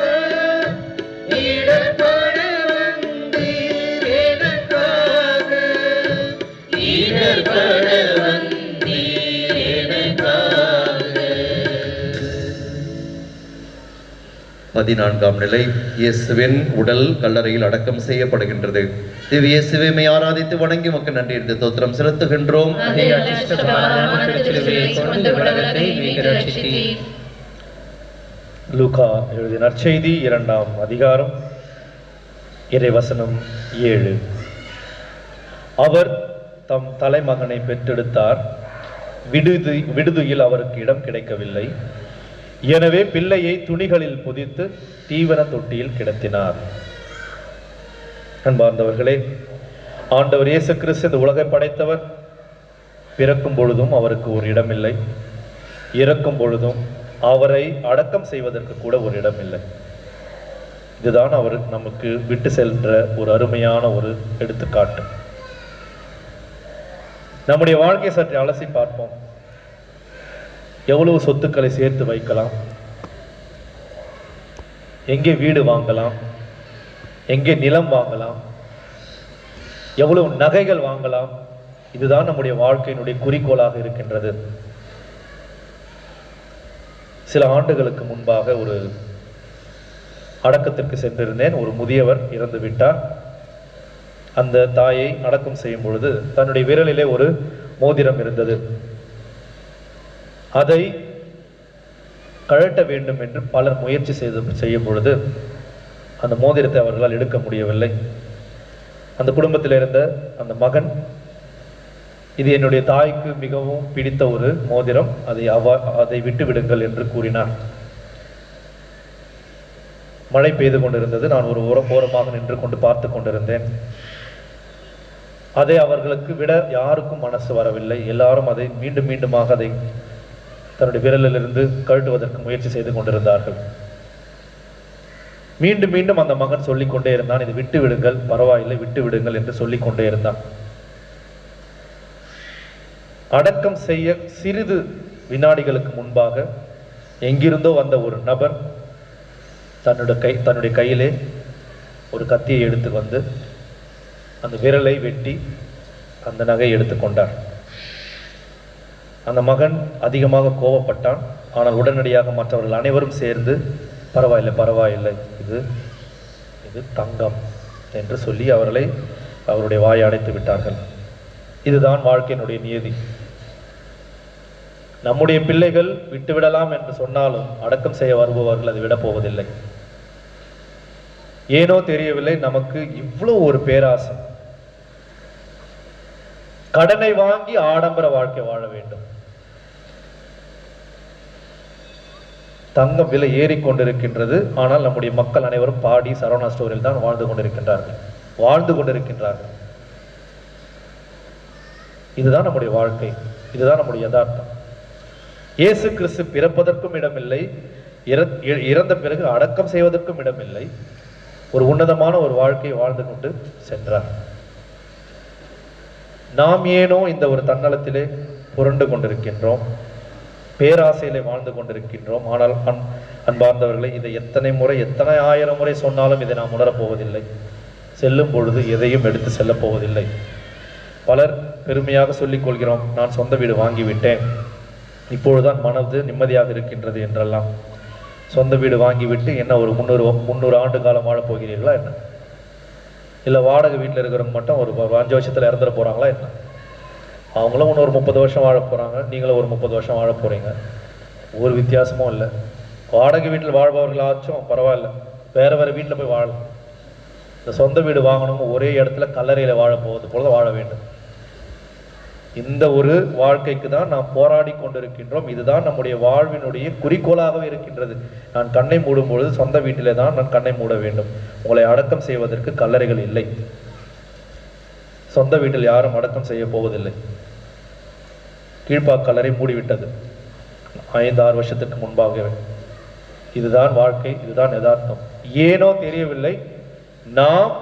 [SPEAKER 4] இடர்பட வந்தீர், எனக்காக இடர்பட வந்தீர், எனக்காக.
[SPEAKER 3] 14ஆம் நிலை. இயேசுவின் உடல் கல்லறையில் அடக்கம் செய்யப்படுகின்றது. திவ்ய இயேசுவை ஆராதித்து வணங்கி உமக்கு நன்றி என்று தோத்திரம் செலுத்துகின்றோம்.
[SPEAKER 1] அதே அச்சிஷ்டமான திருச்சிலுவையை கொண்டு உலகத்தை மீட்டு ரட்சித்தீர்.
[SPEAKER 2] லூக்கா எழுதிய நற்செய்தி 2ஆம் அதிகாரம் இறைவசனம் 7. அவர் தம் தலைமகனை பெற்றெடுத்தார். விடுதியில் அவருக்கு இடம் கிடைக்கவில்லை. எனவே பிள்ளையை துணிகளில் புதித்து தீவன தொட்டியில் கிடத்தினார். அன்பார்ந்தவர்களே, ஆண்டவர் இயேசு கிறிஸ்து இந்த உலகை படைத்தவர். பிறக்கும் பொழுதும் அவருக்கு ஒரு இடமில்லை, இறக்கும் பொழுதும் அவரை அடக்கம் செய்வதற்கு கூட ஒரு இடமில்லை. இதுதான் அவர் நமக்கு விட்டு சென்ற ஒரு அருமையான ஒரு எடுத்துக்காட்டு. நம்முடைய வாழ்க்கையை சற்று அலசி பார்ப்போம். எவ்வளவு சொத்துக்களை சேர்த்து வைக்கலாம், எங்கே வீடு வாங்கலாம், எங்கே நிலம் வாங்கலாம், எவ்வளவு நகைகள் வாங்கலாம். இதுதான் நம்முடைய வாழ்க்கையினுடைய குறிக்கோளாக இருக்கின்றது. சில ஆண்டுகளுக்கு முன்பாக ஒரு அடக்கத்திற்கு சென்றிருந்தேன். ஒரு முதியவர் இறந்து விட்டார். அந்த தாயை அடக்கம் செய்யும் பொழுது தன்னுடைய விரலிலே ஒரு மோதிரம் இருந்தது. அதை கழட்ட வேண்டும் என்று பலர் முயற்சி செய்யும் பொழுது அந்த மோதிரத்தை அவர்களால் எடுக்க முடியவில்லை. அந்த குடும்பத்தில் இருந்த அந்த மகன் இது என்னுடைய தாய்க்கு மிகவும் பிடித்த ஒரு மோதிரம், அதை விட்டு விடுங்கள் என்று கூறினார். மழை பெய்து கொண்டிருந்தது. நான் ஒரு ஓரமாக நின்று கொண்டு பார்த்து கொண்டிருந்தேன். அதை அவர்களுக்கு விட யாருக்கும் மனசு வரவில்லை. எல்லாரும் அதை மீண்டும் மீண்டுமாக அதை தன்னுடைய விரலிலிருந்து கழட்டுவதற்கு முயற்சி செய்து கொண்டிருந்தார்கள். மீண்டும் மீண்டும் அந்த மகன் சொல்லிக் கொண்டே இருந்தான், இது விட்டு விடுங்கள், பரவாயில்லை, விட்டு விடுங்கள் என்று சொல்லிக் கொண்டே இருந்தான். அடக்கம் செய்ய சிறிது வினாடிகளுக்கு முன்பாக எங்கிருந்தோ வந்த ஒரு நபர் தன்னுடைய கையிலே ஒரு கத்தியை எடுத்து வந்து அந்த விரலை வெட்டி அந்த நகையை எடுத்துக்கொண்டார். அந்த மகன் அதிகமாக கோபப்பட்டான். ஆனால் உடனடியாக மற்றவர்கள் அனைவரும் சேர்ந்து பரவாயில்லை பரவாயில்லை, இது தங்கம் என்று சொல்லி அவருடைய வாயை அடைத்து விட்டார்கள். இதுதான் வாழ்க்கையினுடைய நியதி. நம்முடைய பிள்ளைகள் விட்டுவிடலாம் என்று சொன்னாலும் அடக்கம் செய்ய வருபவர்கள் அதை விட போவதில்லை. ஏனோ தெரியவில்லை, நமக்கு இவ்வளவு ஒரு பேராசை. கடனை வாங்கி ஆடம்பர வாழ்க்கை வாழ வேண்டும். தங்கம் விலை ஏறிக்கொண்டிருக்கின்றது. ஆனால் நம்முடைய மக்கள் அனைவரும் பாடி சரவணா ஸ்டோரில் தான் வாழ்ந்து கொண்டிருக்கின்றார்கள். இதுதான் நம்முடைய வாழ்க்கை, இதுதான் நம்முடைய யதார்த்தம். இயேசு கிறிஸ்து பிறப்பதற்கும் இடமில்லை, இறந்த பிறகு அடக்கம் செய்வதற்கும் இடமில்லை. ஒரு உன்னதமான ஒரு வாழ்க்கையை வாழ்ந்து கொண்டு சென்றார். நாம் ஏனோ இந்த ஒரு தன்னலத்திலே புரண்டு கொண்டிருக்கின்றோம், பேராசையிலே வாழ்ந்து கொண்டிருக்கின்றோம். ஆனால் அன்பார்ந்தவர்களை, இதை எத்தனை ஆயிரம் முறை சொன்னாலும் இதை நாம் உணரப்போவதில்லை. செல்லும் பொழுது எதையும் எடுத்து செல்ல போவதில்லை. பலர் பெருமையாக சொல்லிக் கொள்கிறோம், நான் சொந்த வீடு வாங்கிவிட்டேன், இப்பொழுதுதான் மனது நிம்மதியாக இருக்கின்றது என்றெல்லாம். சொந்த வீடு வாங்கிவிட்டு என்ன ஒரு 300 ஆண்டு காலம் வாழப் போகிறீர்களா என்ன? இல்லை வாடகை வீட்டில் இருக்கிறவங்க மட்டும் ஒரு 5 வருஷத்தில் இறந்துட போகிறாங்களா என்ன? அவங்களும் இன்னும் ஒரு 30 வருஷம் வாழ போகிறாங்க, நீங்களும் ஒரு 30 வருஷம் வாழ போகிறீங்க. ஒரு வித்தியாசமும் இல்லை. வாடகை வீட்டில் வாழ்பவர்களாச்சும் பரவாயில்ல, வேறு வீட்டில் போய் வாழலாம். இந்த சொந்த வீடு வாங்கணும், ஒரே இடத்துல கல்லறையில் வாழ போவது போல வாழ வேண்டும். இந்த ஒரு வாழ்க்கைக்கு தான் நாம் போராடி கொண்டிருக்கின்றோம். இதுதான் நம்முடைய வாழ்வினுடைய குறிக்கோளாகவே இருக்கின்றது. நான் கண்ணை மூடும் பொழுது சொந்த வீட்டிலே தான் நான் கண்ணை மூட வேண்டும். உங்களை அடக்கம் செய்வதற்கு கல்லறைகள் இல்லை. சொந்த வீட்டில் யாரும் அடக்கம் செய்ய போவதில்லை. கீழ்ப்பாக் கல்லறை மூடிவிட்டது 5-6 வருஷத்துக்கு முன்பாகவே. இதுதான் வாழ்க்கை, இதுதான் யதார்த்தம். ஏனோ தெரியவில்லை, நாம்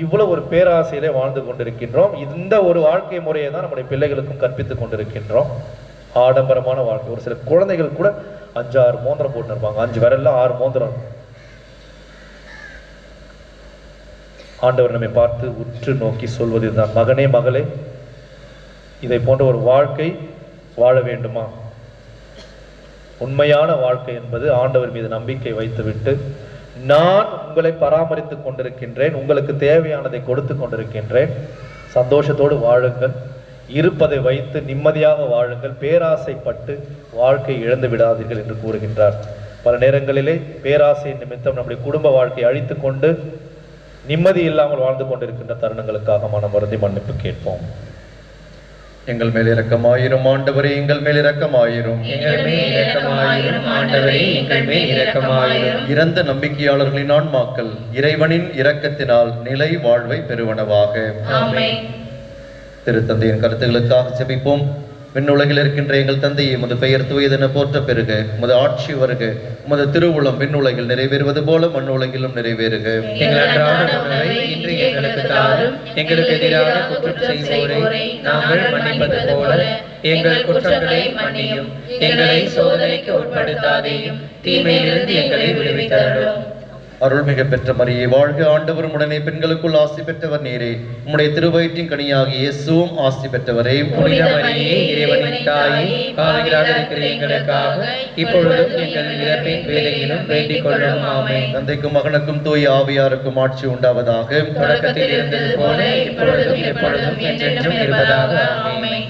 [SPEAKER 2] இவ்வளவு ஒரு பேராசையிலே வாழ்ந்து கொண்டிருக்கின்றோம். இந்த ஒரு வாழ்க்கை முறையை தான் நம்முடைய பிள்ளைகளுக்கும் கற்பித்துக் கொண்டிருக்கின்றோம். ஆடம்பரமான வாழ்க்கை. ஒரு சில குழந்தைகள் கூட 5-6 மோதிரம் போட்டு இருப்பாங்க, 5 விரல்ல 6 மோதிரம். ஆண்டவர் நம்மை பார்த்து உற்று நோக்கி சொல்வது இதுதான், மகனே மகளே, இதை போன்ற ஒரு வாழ்க்கை வாழ வேண்டுமா? உண்மையான வாழ்க்கை என்பது ஆண்டவர் மீது நம்பிக்கை வைத்துவிட்டு, நான் உங்களை பராமரித்துக் கொண்டிருக்கின்றேன், உங்களுக்கு தேவையானதை கொடுத்து கொண்டிருக்கின்றேன், சந்தோஷத்தோடு வாழுங்கள், இருப்பதை வைத்து நிம்மதியாக வாழுங்கள், பேராசைப்பட்டு வாழ்க்கை இழந்து விடாதீர்கள் என்று கூறுகின்றார். பல நேரங்களிலே பேராசை நிமித்தம் நம்முடைய குடும்ப வாழ்க்கையை அழித்து கொண்டு நிம்மதி இல்லாமல் வாழ்ந்து கொண்டிருக்கின்ற தருணங்களுக்காக மனம் வருந்தி மன்னிப்பு கேட்போம்.
[SPEAKER 3] எங்கள் மேல் இரக்கமாயிரும் ஆண்டவரே, எங்கள் மேல் இரக்கமாயிரும்.
[SPEAKER 1] எங்கள் மேல் இரக்கமாயிரும் ஆண்டவரே, எங்கள் மேல் இரக்கமாயிரும்.
[SPEAKER 3] இறந்த நம்பிக்கையாளர்களின் ஆன்மாக்கள் இறைவனின் இரக்கத்தினால் நிலை வாழ்வை பெறுவனவாக.
[SPEAKER 1] ஆமென்.
[SPEAKER 3] திருத்தந்தையின் கருத்துக்களுக்காக ஜெபிப்போம். விண்ணுலகில் இருக்கின்ற எங்கள் தந்தையை, உமது பெயர் தூயதென போற்ற பெறுக, உமது ஆட்சி வருக, உமது திருவுளம் விண்ணுலகில் நிறைவேறுவது போல மண்ணுலகிலும் நிறைவேறுக.
[SPEAKER 1] எங்கள் அன்றாட உணவை இன்று எங்களுக்கு தாரும். எங்களுக்கு எதிராக குற்றம் செய்வோரை நாங்கள் மன்னிப்பது போல எங்கள் குற்றங்களை மன்னியும். எங்களை சோதனைக்கு உட்படுத்தாதேயும், தீமையிலிருந்து எங்களை விடுவித்தருளும்.
[SPEAKER 3] அருள்மிகு பெற்ற மரியே வாழ்க, ஆண்டவர் உடனே பெண்களுக்குள் ஆசி பெற்றவர் நீரே, உம்முடைய திருவயிற்றின் கனியாகிய இயேசுவும் ஆசி பெற்றவரே.
[SPEAKER 1] புனித மரியே, இறைவனின் தாயே, பாவிகளாக இருக்கிற எங்களுக்காக இப்பொழுதும் எங்கள் இறப்பின் வேளையிலும் வேண்டிக் கொள்ளும். ஆமென்.
[SPEAKER 3] தந்தைக்கும் மகனுக்கும் தூய ஆவியாருக்கும் ஆட்சி உண்டாவதாக.
[SPEAKER 1] தொடக்கத்தில் இருந்தது போல இப்பொழுதும் எப்பொழுதும் என்றென்றும் இருப்பதாக. ஆமென்.